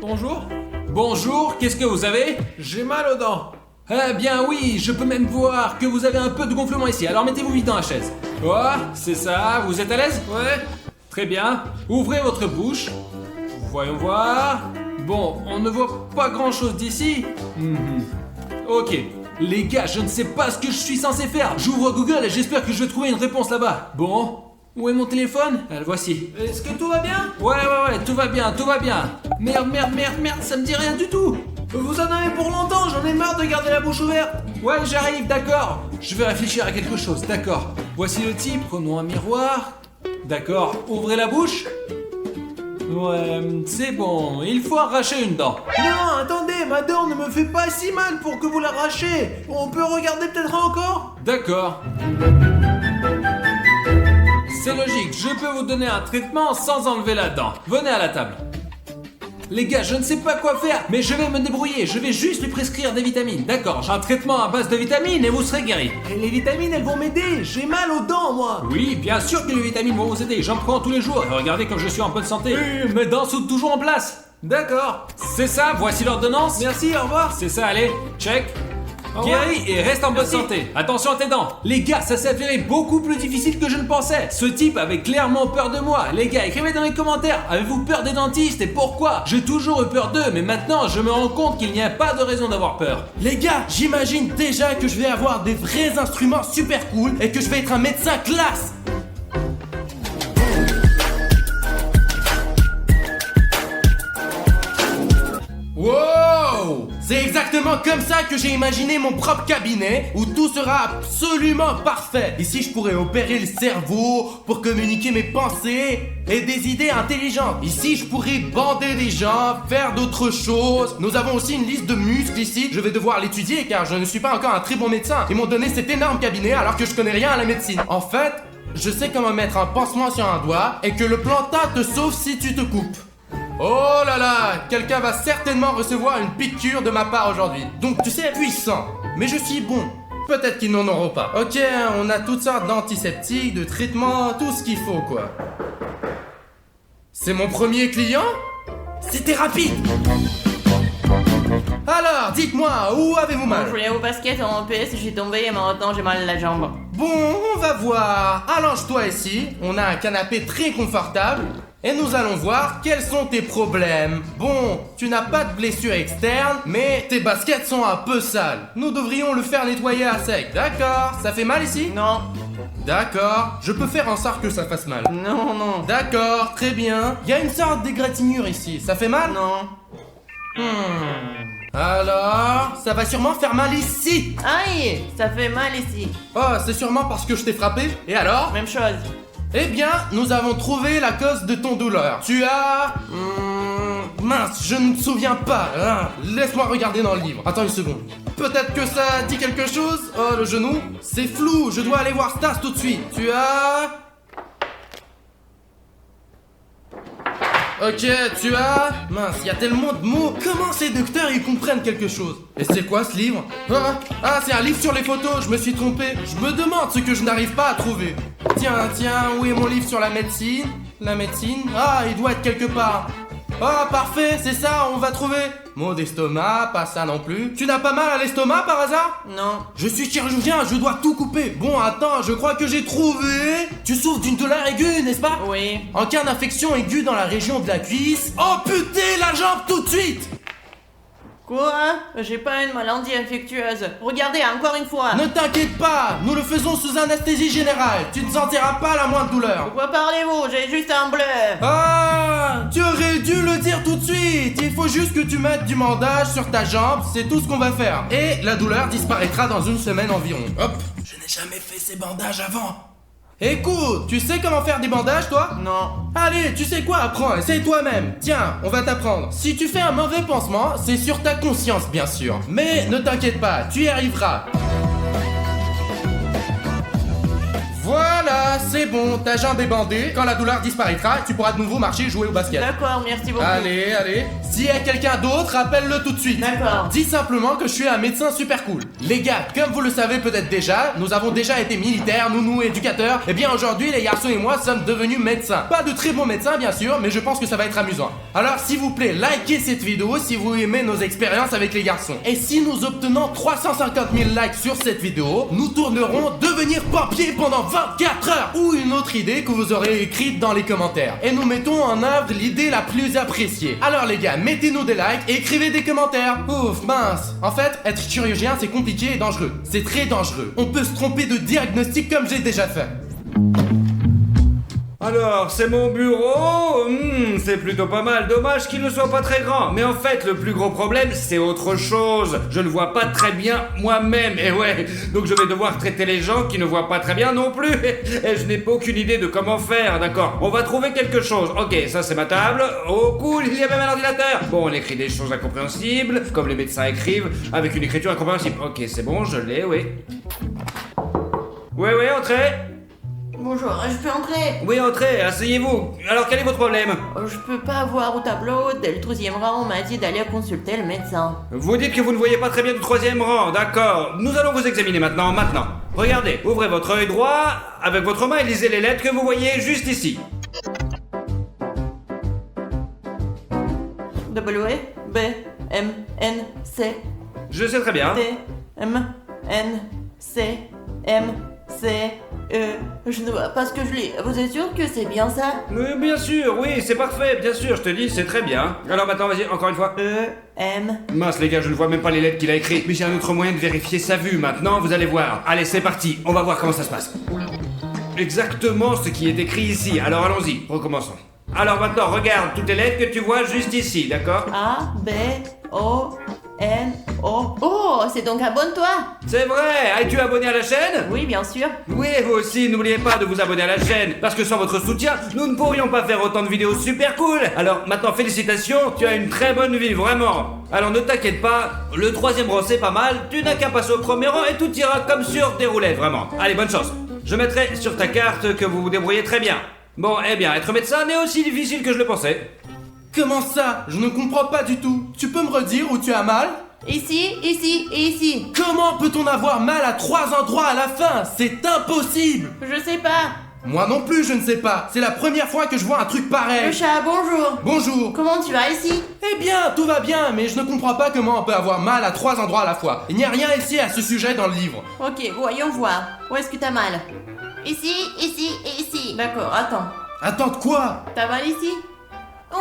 Bonjour. Bonjour, qu'est-ce que vous avez? J'ai mal aux dents. Eh bien oui, je peux même voir que vous avez un peu de gonflement ici, alors mettez-vous vite dans la chaise. Oh, c'est ça, vous êtes à l'aise? Ouais. Très bien, ouvrez votre bouche. Voyons voir. Bon, on ne voit pas grand-chose d'ici. Ok. Les gars, je ne sais pas ce que je suis censé faire. J'ouvre Google et j'espère que je vais trouver une réponse là-bas. Bon. Où est mon téléphone? Le voici. Est-ce que tout va bien? Ouais, tout va bien. Merde, ça me dit rien du tout. Vous en avez pour longtemps, j'en ai marre de garder la bouche ouverte. Ouais, j'arrive, d'accord. Je vais réfléchir à quelque chose, d'accord. Voici le type, prenons un miroir. D'accord, ouvrez la bouche. Ouais, c'est bon, il faut arracher une dent. Non, attendez, ma dent ne me fait pas si mal pour que vous l'arrachiez. On peut regarder peut-être encore? D'accord. C'est logique, je peux vous donner un traitement sans enlever la dent. Venez à la table. Les gars, je ne sais pas quoi faire, mais je vais me débrouiller. Je vais juste lui prescrire des vitamines. D'accord, j'ai un traitement à base de vitamines et vous serez guéri. Et les vitamines, elles vont m'aider. J'ai mal aux dents, moi. Oui, bien sûr que les vitamines vont vous aider. J'en prends tous les jours. Et regardez comme je suis en bonne santé. Mes dents sont toujours en place. D'accord. C'est ça, voici l'ordonnance. Merci, au revoir. C'est ça, allez, check. Au revoir. Guéri et reste en bonne Merci. santé. Attention à tes dents. Les gars, ça s'est avéré beaucoup plus difficile que je ne pensais. Ce type avait clairement peur de moi. Les gars, écrivez dans les commentaires. Avez-vous peur des dentistes et pourquoi? J'ai toujours eu peur d'eux, mais maintenant je me rends compte qu'il n'y a pas de raison d'avoir peur. Les gars, j'imagine déjà que je vais avoir des vrais instruments super cool et que je vais être un médecin classe. Wow! C'est exactement comme ça que j'ai imaginé mon propre cabinet où tout sera absolument parfait. Ici, je pourrais opérer le cerveau pour communiquer mes pensées et des idées intelligentes. Ici, je pourrais bander des gens, faire d'autres choses. Nous avons aussi une liste de muscles ici. Je vais devoir l'étudier car je ne suis pas encore un très bon médecin. Ils m'ont donné cet énorme cabinet alors que je connais rien à la médecine. En fait, je sais comment mettre un pansement sur un doigt et que le plantain te sauve si tu te coupes. Oh là là, quelqu'un va certainement recevoir une piqûre de ma part aujourd'hui. Donc tu sais, puissant. Mais je suis bon. Peut-être qu'ils n'en auront pas. Ok, on a toutes sortes d'antiseptiques, de traitements, tout ce qu'il faut quoi. C'est mon premier client? C'était rapide. Alors, dites-moi, où avez-vous Je mal? voulais au basket en PS, j'ai tombé et maintenant j'ai mal à la jambe. Bon, on va voir. Allonge-toi ici. On a un canapé très confortable. Et nous allons voir quels sont tes problèmes. Bon, tu n'as pas de blessure externe, mais tes baskets sont un peu sales. Nous devrions le faire nettoyer à sec. D'accord, ça fait mal ici? Non, D'accord, je peux faire en sorte que ça fasse mal. non, non, D'accord, très bien. Il y a une sorte d'égratignure ici. Ça fait mal? non. Alors, ça va sûrement faire mal ici. Aïe, ça fait mal ici. Oh, c'est sûrement parce que je t'ai frappé. Et alors? Même chose. Eh bien, nous avons trouvé la cause de ton douleur. Tu as... mince, je ne me souviens pas. Ah, laisse-moi regarder dans le livre. Attends une seconde. Peut-être que ça dit quelque chose? Oh, le genou? C'est flou, je dois aller voir Stas tout de suite. Tu as... Ok, tu as... Mince, il y a tellement de mots. Comment ces docteurs ils comprennent quelque chose? Et c'est quoi ce livre? Ah, c'est un livre sur les photos, je me suis trompé. Je me demande ce que je n'arrive pas à trouver. Tiens, où est mon livre sur la médecine? La médecine? Ah, il doit être quelque part. Ah, parfait, c'est ça, on va trouver. Mot d'estomac, pas ça non plus. Tu n'as pas mal à l'estomac par hasard? Non. Je suis chirurgien, je dois tout couper. Bon, attends, je crois que j'ai trouvé. Tu souffres d'une douleur aiguë, n'est-ce pas? Oui. En cas d'infection aiguë dans la région de la cuisse, amputez la jambe tout de suite. Quoi? J'ai pas une maladie infectieuse. Regardez, encore une fois. Ne t'inquiète pas, nous le faisons sous anesthésie générale. Tu ne sentiras pas la moindre douleur. De quoi parlez-vous? J'ai juste un bleu. Ah, tu aurais dû le dire tout de suite. Il faut juste que tu mettes du bandage sur ta jambe, c'est tout ce qu'on va faire. Et la douleur disparaîtra dans une semaine environ. Hop. Je n'ai jamais fait ces bandages avant. Écoute, tu sais comment faire des bandages, toi? Non. Allez, tu sais quoi, apprends, essaye toi-même. Tiens, on va t'apprendre. Si tu fais un mauvais pansement, c'est sur ta conscience, bien sûr. Mais ne t'inquiète pas, tu y arriveras. Voilà, c'est bon, ta jambe est bandée. Quand la douleur disparaîtra, tu pourras de nouveau marcher et jouer au basket. D'accord, merci beaucoup. Allez. S'il y a quelqu'un d'autre, appelle-le tout de suite. D'accord. Dis simplement que je suis un médecin super cool. Les gars, comme vous le savez peut-être déjà, nous avons déjà été militaires, nous éducateurs. Et bien aujourd'hui, les garçons et moi sommes devenus médecins. Pas de très bons médecins bien sûr, mais je pense que ça va être amusant. Alors s'il vous plaît, likez cette vidéo si vous aimez nos expériences avec les garçons. Et si nous obtenons 350 000 likes sur cette vidéo, nous tournerons devenir pompier pendant 24 heures. Ou une autre idée que vous aurez écrite dans les commentaires. Et nous mettons en œuvre l'idée la plus appréciée. Alors les gars, mettez-nous des likes et écrivez des commentaires. Ouf, mince. En fait, être chirurgien c'est compliqué et dangereux. C'est très dangereux. On peut se tromper de diagnostic comme j'ai déjà fait. Alors, c'est mon bureau. C'est plutôt pas mal. Dommage qu'il ne soit pas très grand. Mais en fait, le plus gros problème, c'est autre chose. Je ne vois pas très bien moi-même. Et ouais, donc je vais devoir traiter les gens qui ne voient pas très bien non plus. Et je n'ai pas aucune idée de comment faire, d'accord? On va trouver quelque chose. Ok, ça c'est ma table. Oh cool, il y a même un ordinateur. Bon, on écrit des choses incompréhensibles, comme les médecins écrivent, avec une écriture incompréhensible. Ok, c'est bon, je l'ai, oui. Oui, entrez. Bonjour, je peux entrer? Oui, entrez, asseyez-vous. Alors, quel est votre problème? Je peux pas voir au tableau, dès le 12e rang, on m'a dit d'aller consulter le médecin. Vous dites que vous ne voyez pas très bien du 3e rang, d'accord. Nous allons vous examiner maintenant. Regardez, ouvrez votre œil droit avec votre main et lisez les lettres que vous voyez juste ici. W, B, M, N, C, Je sais très bien. T, M, N, C, M, C, E. Je ne vois pas ce que je lis. Vous êtes sûr que c'est bien ça? Oui, bien sûr, oui, c'est parfait, bien sûr, je te dis, c'est très bien. Alors maintenant, vas-y, encore une fois. E, M. Mince les gars, je ne vois même pas les lettres qu'il a écrites. Mais j'ai un autre moyen de vérifier sa vue maintenant, vous allez voir. Allez, c'est parti, on va voir comment ça se passe. Exactement ce qui est écrit ici, alors allons-y, recommençons. Alors maintenant, regarde toutes les lettres que tu vois juste ici, d'accord? A, B, O, N, O. Oh, c'est donc abonne-toi! C'est vrai, es-tu abonné à la chaîne? Oui, bien sûr. Oui, vous aussi, n'oubliez pas de vous abonner à la chaîne, parce que sans votre soutien, nous ne pourrions pas faire autant de vidéos super cool. Alors maintenant, félicitations, tu as une très bonne vie, vraiment. Alors ne t'inquiète pas, le 3e rang c'est pas mal, tu n'as qu'à passer au 1er rang et tout ira comme sur des roulettes, vraiment. Allez, bonne chance. Je mettrai sur ta carte que vous vous débrouillez très bien. Bon, eh bien, être médecin n'est aussi difficile que je le pensais. Comment ça? Je ne comprends pas du tout. Tu peux me redire où tu as mal? Ici, ici et ici. Comment peut-on avoir mal à 3 endroits à la fin? C'est impossible! Je sais pas. Moi non plus, je ne sais pas. C'est la première fois que je vois un truc Le pareil. chat, bonjour. Bonjour. Comment tu vas ici? Eh bien, tout va bien, mais je ne comprends pas comment on peut avoir mal à 3 endroits à la fois. Il n'y a rien ici à ce sujet dans le livre. Ok, voyons voir. Où est-ce que t'as mal? Ici, ici et ici. D'accord, attends. Attends de quoi? T'as mal ici?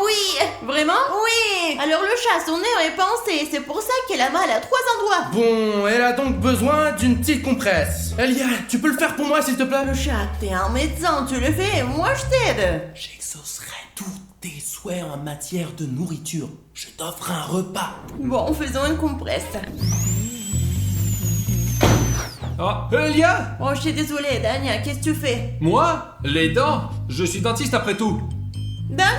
Oui. Vraiment? Oui. Alors le chat, son nerf est pincé. C'est pour ça qu'elle a mal à 3 endroits. Bon, elle a donc besoin d'une petite compresse. Elia, tu peux le faire pour moi s'il te plaît? Le chat, t'es un médecin, tu le fais, moi je t'aide. J'exaucerai tous tes souhaits en matière de nourriture. Je t'offre un repas. Bon, faisons une compresse. Oh, Elia? Oh, je suis désolée, Dania, qu'est-ce que tu fais? Moi? Les dents? Je suis dentiste après tout. Dania!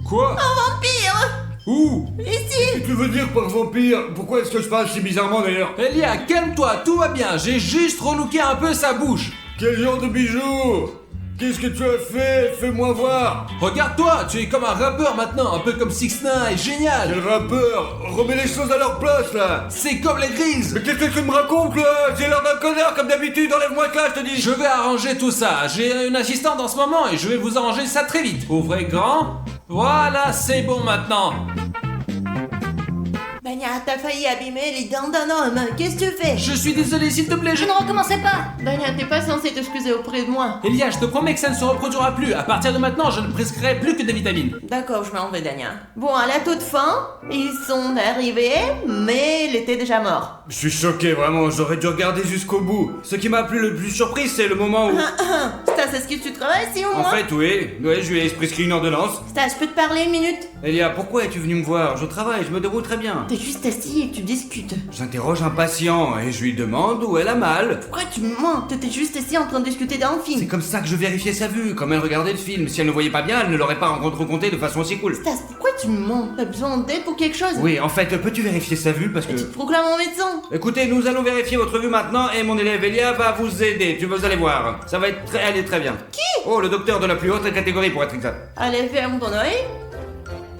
Quoi? Vampire! Où? Ici! Tu veux dire par vampire? Pourquoi est-ce que je parle si bizarrement d'ailleurs? Elia, calme-toi, tout va bien. J'ai juste relooké un peu sa bouche. Quel genre de bijoux? Qu'est-ce que tu as fait? Fais-moi voir. Regarde-toi, tu es comme un rappeur maintenant, un peu comme 6ix9ine, génial. Quel rappeur? Remets les choses à leur place là. C'est comme les grises. Mais qu'est-ce que tu me racontes là? J'ai l'air d'un connard comme d'habitude, enlève-moi ça, je te dis. Je vais arranger tout ça. J'ai une assistante en ce moment et je vais vous arranger ça très vite. Ouvrez grand. Voilà, c'est bon maintenant. Dania, t'as failli abîmer les dents d'un homme. Qu'est-ce que tu fais? Je suis désolé, s'il te plaît, je... Ne recommencez pas! Dania, t'es pas censé t'excuser auprès de moi. Elia, je te promets que ça ne se reproduira plus. À partir de maintenant, je ne prescrirai plus que des vitamines. D'accord, je m'en vais, Dania. Bon, à la toute fin, ils sont arrivés, mais il était déjà mort. Je suis choqué, vraiment, j'aurais dû regarder jusqu'au bout. Ce qui m'a le plus surpris, c'est le moment où... Stas, est-ce que tu travailles si ou En moi? fait, oui, je lui ai prescrit une ordonnance. Stas, je peux te parler une minute? Elia, pourquoi es-tu venu me voir? Je travaille, je me déroule très bien. T'es juste assis et tu discutes. J'interroge un patient et je lui demande où elle a mal. Pourquoi tu me mens? T'étais juste assis en train de discuter d'un C'est film. comme ça que je vérifiais sa vue, comme elle regardait le film. Si elle ne voyait pas bien, elle ne l'aurait pas rencontré de façon aussi cool. Stas, pourquoi tu me mens? T'as besoin d'aide pour quelque chose? Oui, en fait, peux-tu vérifier sa vue parce que... Et tu te proclames en médecin? Écoutez, nous allons vérifier votre vue maintenant et mon élève Elia va vous aider. Vous allez voir. Ça va aller très bien. Qui? Oh, le docteur de la plus haute catégorie pour être exact. Allez, ferme ton oeil.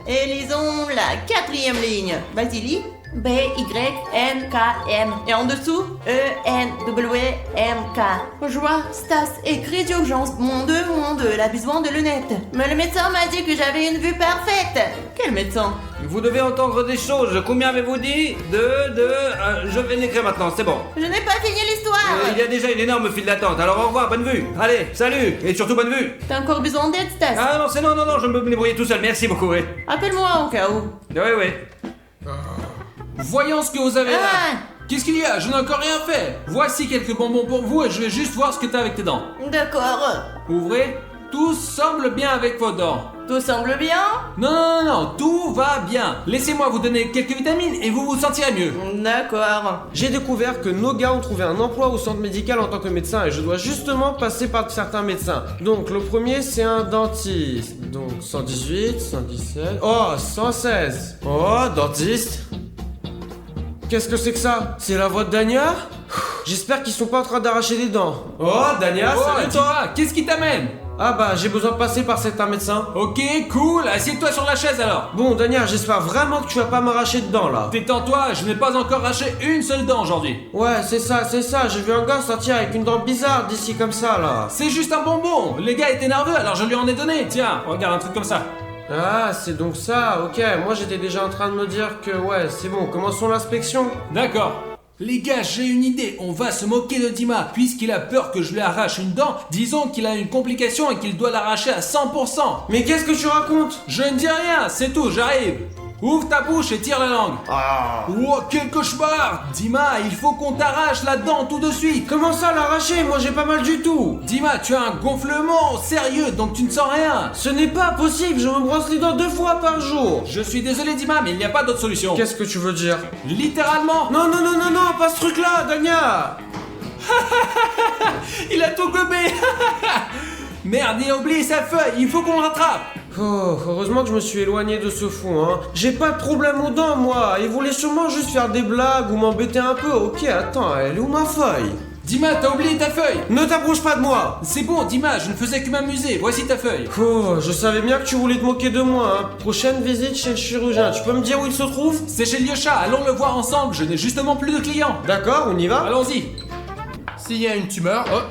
Et lisons la 4e ligne. Vas-y, lis. B, Y, N, K, M. Et en dessous, E, N, W, M, K. Je vois, Stas, écrit d'urgence, -2, -2, il a besoin de lunettes. Mais le médecin m'a dit que j'avais une vue parfaite. Quel médecin? Vous devez entendre des choses. Combien avez-vous dit? Je vais l'écrire maintenant, c'est bon. Je n'ai pas fini l'histoire. Il y a déjà une énorme file d'attente, alors au revoir, bonne vue. Allez, salut, et surtout bonne vue. T'as encore besoin d'aide, Stas? Ah non, non, je peux me débrouiller tout seul, merci beaucoup, oui. Appelle-moi au cas où. Oui. Voyons ce que vous avez là. Ah, Qu'est-ce qu'il y a? Je n'ai encore rien fait. Voici quelques bonbons pour vous et je vais juste voir ce que t'as avec tes dents. d'accord. Ouvrez. Tout semble bien avec vos dents. Tout semble bien? Non, tout va bien. Laissez-moi vous donner quelques vitamines et vous vous sentirez mieux. D'accord. J'ai découvert que nos gars ont trouvé un emploi au centre médical en tant que médecin et je dois justement passer par certains médecins. Donc le premier c'est un dentiste. Donc 118, 117... Oh, 116. Oh, dentiste. Qu'est-ce que c'est que ça? C'est la voix de Dania? J'espère qu'ils sont pas en train d'arracher des dents. Oh, Dania, Oh, salut et toi, qu'est-ce qui t'amène? Ah bah, j'ai besoin de passer par certains médecins. Ok, cool, assieds-toi sur la chaise alors. Bon, Dania, j'espère vraiment que tu vas pas m'arracher de dents là. Détends-toi, je n'ai pas encore arraché une seule dent aujourd'hui. Ouais, c'est ça. J'ai vu un gars sortir avec une dent bizarre d'ici comme ça là. C'est juste un bonbon. Le gars était nerveux, alors je lui en ai donné. Tiens, regarde un truc comme ça. Ah, c'est donc ça, ok. Moi j'étais déjà en train de me dire que ouais, c'est bon, commençons l'inspection. D'accord. Les gars, j'ai une idée, on va se moquer de Dima. Puisqu'il a peur que je lui arrache une dent, disons qu'il a une complication et qu'il doit l'arracher à 100%. Mais qu'est-ce que tu racontes? Je ne dis rien, c'est tout, j'arrive. Ouvre ta bouche et tire la langue. Ah. Oh, quel cauchemar! Dima, il faut qu'on t'arrache la dent tout de suite. Comment ça l'arracher? Moi j'ai pas mal du tout. Dima, tu as un gonflement sérieux, donc tu ne sens rien. Ce n'est pas possible, je me brosse les dents 2 fois par jour. Je suis désolé Dima, mais il n'y a pas d'autre solution. Qu'est-ce que tu veux dire? Littéralement. Non, pas ce truc là, Dania. Il a tout gobé. Merde, il a oublié sa feuille, il faut qu'on le rattrape. Oh, heureusement que je me suis éloigné de ce fond, hein. J'ai pas de problème aux dents, moi. Il voulait sûrement juste faire des blagues ou m'embêter un peu. Ok, attends, elle est où ma feuille? Dima, t'as oublié ta feuille. Ne t'approche pas de moi. C'est bon, Dima, je ne faisais que m'amuser. Voici ta feuille. Oh, je savais bien que tu voulais te moquer de moi, hein. Prochaine visite chez le chirurgien, tu peux me dire où il se trouve? C'est chez Lyosha, allons le voir ensemble. Je n'ai justement plus de clients. D'accord, on y va? Allons-y. S'il y a une tumeur... Oh,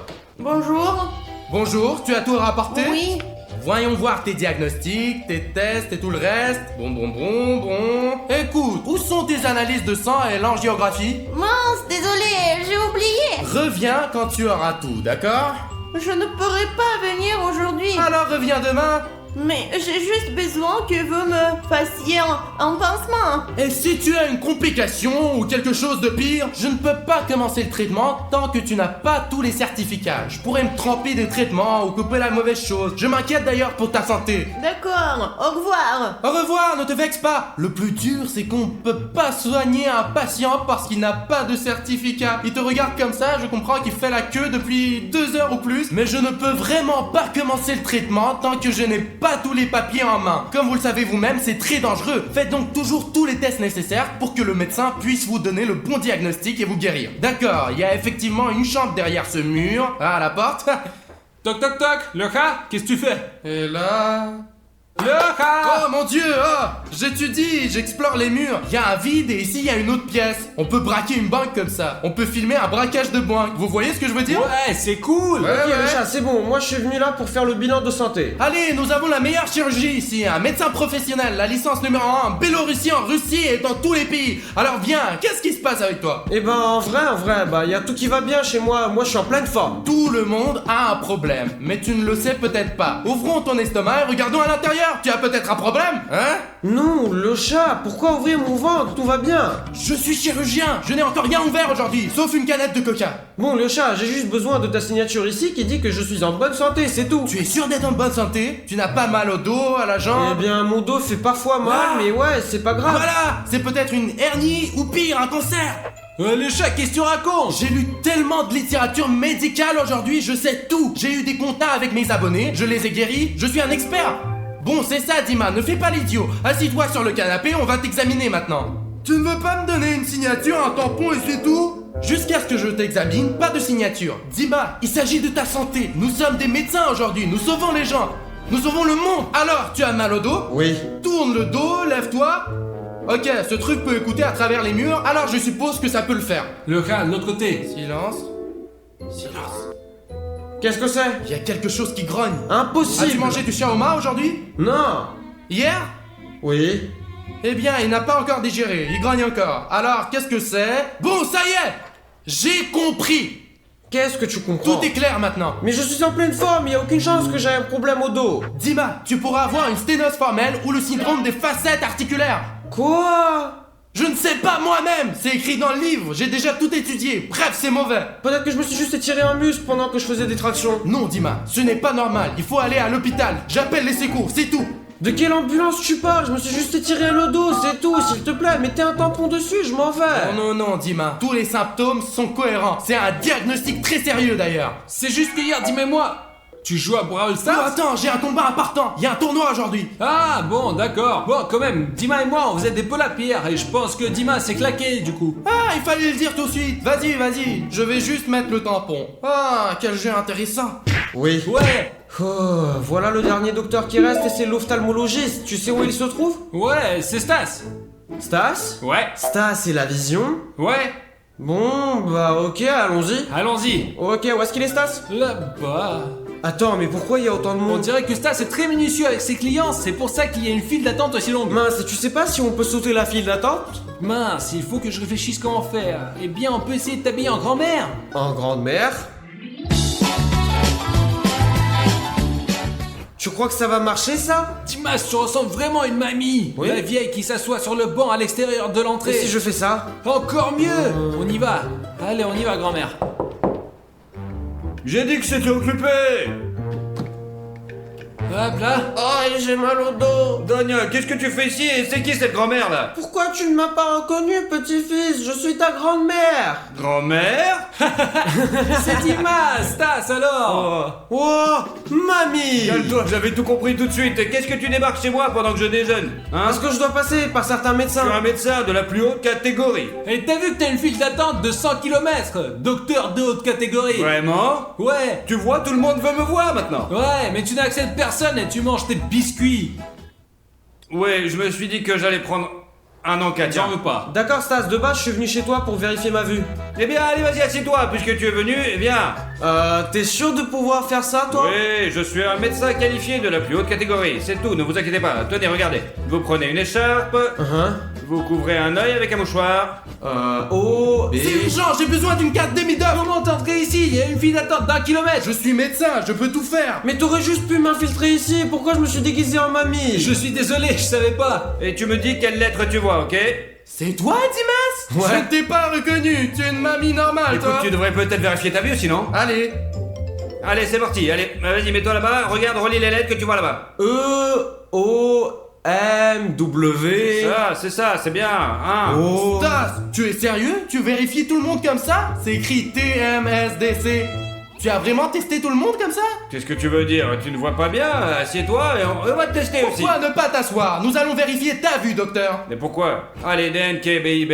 Bonjour. bonjour, tu as tout rapporté? Oui. Voyons voir tes diagnostics, tes tests et tout le reste. Bon. Écoute, où sont tes analyses de sang et l'angiographie? Mince, désolé, j'ai oublié. Reviens quand tu auras tout, d'accord? Je ne pourrai pas venir aujourd'hui. Alors reviens demain. Mais j'ai juste besoin que vous me fassiez un pansement. Et si tu as une complication ou quelque chose de pire, je ne peux pas commencer le traitement tant que tu n'as pas tous les certificats. Je pourrais me tromper des traitements ou couper la mauvaise chose. Je m'inquiète d'ailleurs pour ta santé. D'accord, au revoir. Au revoir, ne te vexe pas. Le plus dur, c'est qu'on ne peut pas soigner un patient parce qu'il n'a pas de certificat. Il te regarde comme ça, je comprends qu'il fait la queue depuis 2 heures ou plus, mais je ne peux vraiment pas commencer le traitement tant que je n'ai pas tous les papiers en main. Comme vous le savez vous-même, c'est très dangereux. Faites donc toujours tous les tests nécessaires pour que le médecin puisse vous donner le bon diagnostic et vous guérir. D'accord, il y a effectivement une chambre derrière ce mur. Ah, la porte. Toc toc toc, Lyosha, qu'est-ce que tu fais? Et là... Lyosha! Oh mon dieu, oh! J'étudie, j'explore les murs. Il y a un vide et ici il y a une autre pièce. On peut braquer une banque comme ça. On peut filmer un braquage de banque. Vous voyez ce que je veux dire? Ouais, c'est cool! Ouais, Ok, ouais. le chat, c'est bon, moi je suis venu là pour faire le bilan de santé. Allez, nous avons la meilleure chirurgie ici, un médecin professionnel, la licence numéro 1 en Biélorussie, en Russie et dans tous les pays. Alors viens, qu'est-ce qui se passe avec toi? Eh ben en vrai, bah y a tout qui va bien chez moi, moi je suis en pleine forme. Tout le monde a un problème, mais tu ne le sais peut-être pas. Ouvrons ton estomac et regardons à l'intérieur. Tu as peut-être un problème, hein? Non, le chat, pourquoi ouvrir mon ventre? Tout va bien. Je suis chirurgien, je n'ai encore rien ouvert aujourd'hui, sauf une canette de coca. Bon, le chat, j'ai juste besoin de ta signature ici qui dit que je suis en bonne santé, c'est tout. Tu es sûr d'être en bonne santé? Tu n'as pas mal au dos, à la jambe? Eh bien, mon dos fait parfois mal, Ah. mais ouais, c'est pas grave. Voilà, c'est peut-être une hernie ou pire, un cancer. Lyosha, qu'est-ce que tu racontes? J'ai lu tellement de littérature médicale aujourd'hui, je sais tout. J'ai eu des contacts avec mes abonnés, je les ai guéris, je suis un expert. Bon, c'est ça, Dima, ne fais pas l'idiot. Assis-toi sur le canapé, on va t'examiner maintenant. Tu ne veux pas me donner une signature, un tampon et c'est tout? Jusqu'à ce que je t'examine, pas de signature. Dima, il s'agit de ta santé. Nous sommes des médecins aujourd'hui, nous sauvons les gens. Nous sauvons le monde. Alors, tu as mal au dos? Oui. Tourne le dos, lève-toi. Ok, ce truc peut écouter à travers les murs, alors je suppose que ça peut le faire. Lyosha, de l'autre côté. Silence. Silence. Qu'est-ce que c'est? Il y a quelque chose qui grogne. Impossible. As-tu mangé du shawarma aujourd'hui? Non. Hier? Oui. Eh bien, il n'a pas encore digéré, il grogne encore. Alors, qu'est-ce que c'est? Bon, ça y est! J'ai compris! Qu'est-ce que tu comprends? Tout est clair maintenant. Mais je suis en pleine forme, y a aucune chance que j'ai un problème au dos. Dima, tu pourras avoir une sténose formelle ou le syndrome des facettes articulaires. Quoi? Je ne sais pas moi-même. C'est écrit dans le livre. J'ai déjà tout étudié. Bref, c'est mauvais. Peut-être que je me suis juste étiré un muscle pendant que je faisais des tractions. Non, Dima, ce n'est pas normal. Il faut aller à l'hôpital. J'appelle les secours, c'est tout. De quelle ambulance tu parles? Je me suis juste étiré le dos, c'est tout, s'il te plaît, mettez un tampon dessus, je m'en vais. Non, Dima. Tous les symptômes sont cohérents. C'est un diagnostic très sérieux d'ailleurs. C'est juste qu'hier, dis-moi, tu joues à Brawl Oh, Stars? attends, j'ai un combat à partant. Il y a un tournoi aujourd'hui. Ah bon, d'accord. Bon, quand même, Dima et moi, on faisait des pôles à pierre et je pense que Dima s'est claqué du coup. Ah, il fallait le dire tout de suite. Vas-y. Je vais juste mettre le tampon. Ah, quel jeu intéressant. Oui. Ouais, Oh, voilà le dernier docteur qui reste et c'est l'ophtalmologiste. Tu sais où il se trouve? ouais, c'est Stas. Stas? Ouais, Stas et la vision? ouais, Bon, bah ok, allons-y. allons-y. Ok, où est-ce qu'il est Stas? Là-bas. Attends, mais pourquoi il y a autant de On monde? dirait que Stas est très minutieux avec ses clients, c'est pour ça qu'il y a une file d'attente aussi longue. Mince, et tu sais pas si on peut sauter la file d'attente? Mince, il faut que je réfléchisse comment faire. Eh bien, on peut essayer de t'habiller en grand-mère. En grande-mère? Tu crois que ça va marcher ça? Dimas, tu ressembles vraiment à une mamie. Oui. La vieille qui s'assoit sur le banc à l'extérieur de Et l'entrée. si je fais ça? Encore mieux. On y va. Allez, on y va, grand-mère. J'ai dit que c'était occupé. Hop là. Oh, j'ai mal au dos. Daniel, qu'est-ce que tu fais ici et c'est qui cette grand-mère là? Pourquoi tu ne m'as pas reconnu, petit-fils? Je suis ta grand-mère. Grand-mère? C'est Dimas, Stas alors. Oh, mamie. Calme-toi, j'avais tout compris tout de suite. Qu'est-ce que tu débarques chez moi pendant que je déjeune? Hein? Parce que je dois passer par certains Je médecins. suis un médecin de la plus haute catégorie. Et t'as vu que t'as une file d'attente de 100 km? Docteur de haute catégorie. Vraiment? Ouais. Tu vois, tout le monde veut me voir maintenant. Ouais, mais tu n'acceptes personne et tu manges tes biscuits. Ouais, je me suis dit que j'allais prendre un encas. J'en veux pas. D'accord, Stas, de base, je suis venu chez toi pour vérifier ma vue. Eh bien, allez, vas-y, assieds-toi, puisque tu es venu, viens. T'es sûr de pouvoir faire ça, toi? Oui, je suis un médecin qualifié de la plus haute catégorie, c'est tout, ne vous inquiétez pas. Tenez, regardez. Vous prenez une écharpe, vous couvrez un œil avec un mouchoir. Oh, C'est urgent, j'ai besoin d'une carte demi-doc. Comment t'entrer ici? Il y a une file d'attente d'1 kilomètre. Je suis médecin, je peux tout faire. Mais t'aurais juste pu m'infiltrer ici. Pourquoi je me suis déguisé en mamie? Je suis désolé, je savais pas. Et tu me dis quelle lettre tu vois, ok? C'est toi, Dimas? Ouais. Je t'ai pas reconnu. Tu es une mamie normale, Écoute, toi. tu devrais peut-être vérifier ta vue sinon. Allez. Allez, c'est parti, allez, vas-y, mets-toi là-bas, regarde, relis les lettres que tu vois là-bas. E-O-M-W. C'est ça, c'est bien, hein. Oh. Stas, tu es sérieux? Tu vérifies tout le monde comme ça? C'est écrit TMSDC. Tu as vraiment testé tout le monde comme ça? Qu'est-ce que tu veux dire? Tu ne vois pas bien? Assieds-toi et on va te tester aussi. Pourquoi ne pas t'asseoir? Nous allons vérifier ta vue, docteur. Mais pourquoi? Allez, DNKBIB,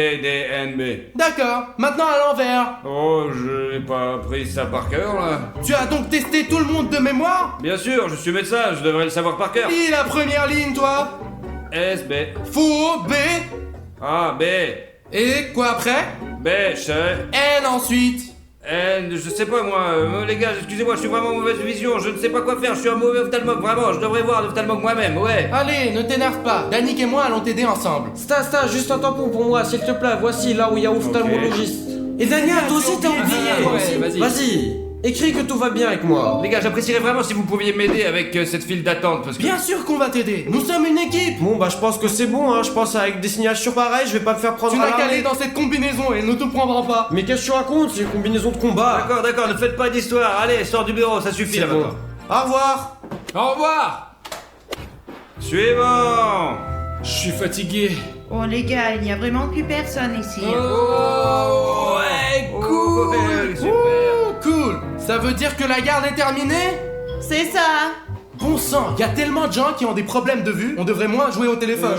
D'accord, maintenant à l'envers. Oh, je n'ai pas appris ça par cœur, là. Tu as donc testé tout le monde de mémoire? Bien sûr, je suis médecin, je devrais le savoir par cœur. Lis la première ligne, toi. S, B, Faux, B. A, B, Et quoi après? B, Ch, N ensuite. N, je sais pas moi, les gars, excusez-moi, je suis vraiment en mauvaise vision, je ne sais pas quoi faire, je suis un mauvais ophtalmologue, vraiment, je devrais voir l'ophtalmologue moi-même, ouais. Allez, ne t'énerve pas. Danick et moi allons t'aider ensemble. Stas, juste un tampon pour moi, s'il te plaît. Voici là où il y a ophtalmologiste. Et Daniel, toi aussi t'as oublié. Ouais, vas-y. Vas-y, écris que tout va bien avec moi. Les gars, j'apprécierais vraiment si vous pouviez m'aider avec cette file d'attente, parce que... Bien sûr qu'on va t'aider. Nous sommes une équipe. Bon, bah je pense que c'est bon, hein. Je pense avec des signatures pareilles, je vais pas me faire prendre Tu à n'as qu'à l'armée. aller dans cette combinaison et nous te prendrons pas. Mais qu'est-ce que tu racontes? C'est une combinaison de combat. D'accord, ne faites pas d'histoire, allez, sors du bureau, ça suffit C'est là bon. maintenant. Au revoir. Au revoir. Suivant. Je suis fatigué. Oh les gars, il n'y a vraiment plus personne ici. Oh, ouais, cool. Ouais, super. Oh, cool. Ça veut dire que la garde est terminée? C'est ça. Bon sang, il y a tellement de gens qui ont des problèmes de vue, on devrait moins jouer au téléphone.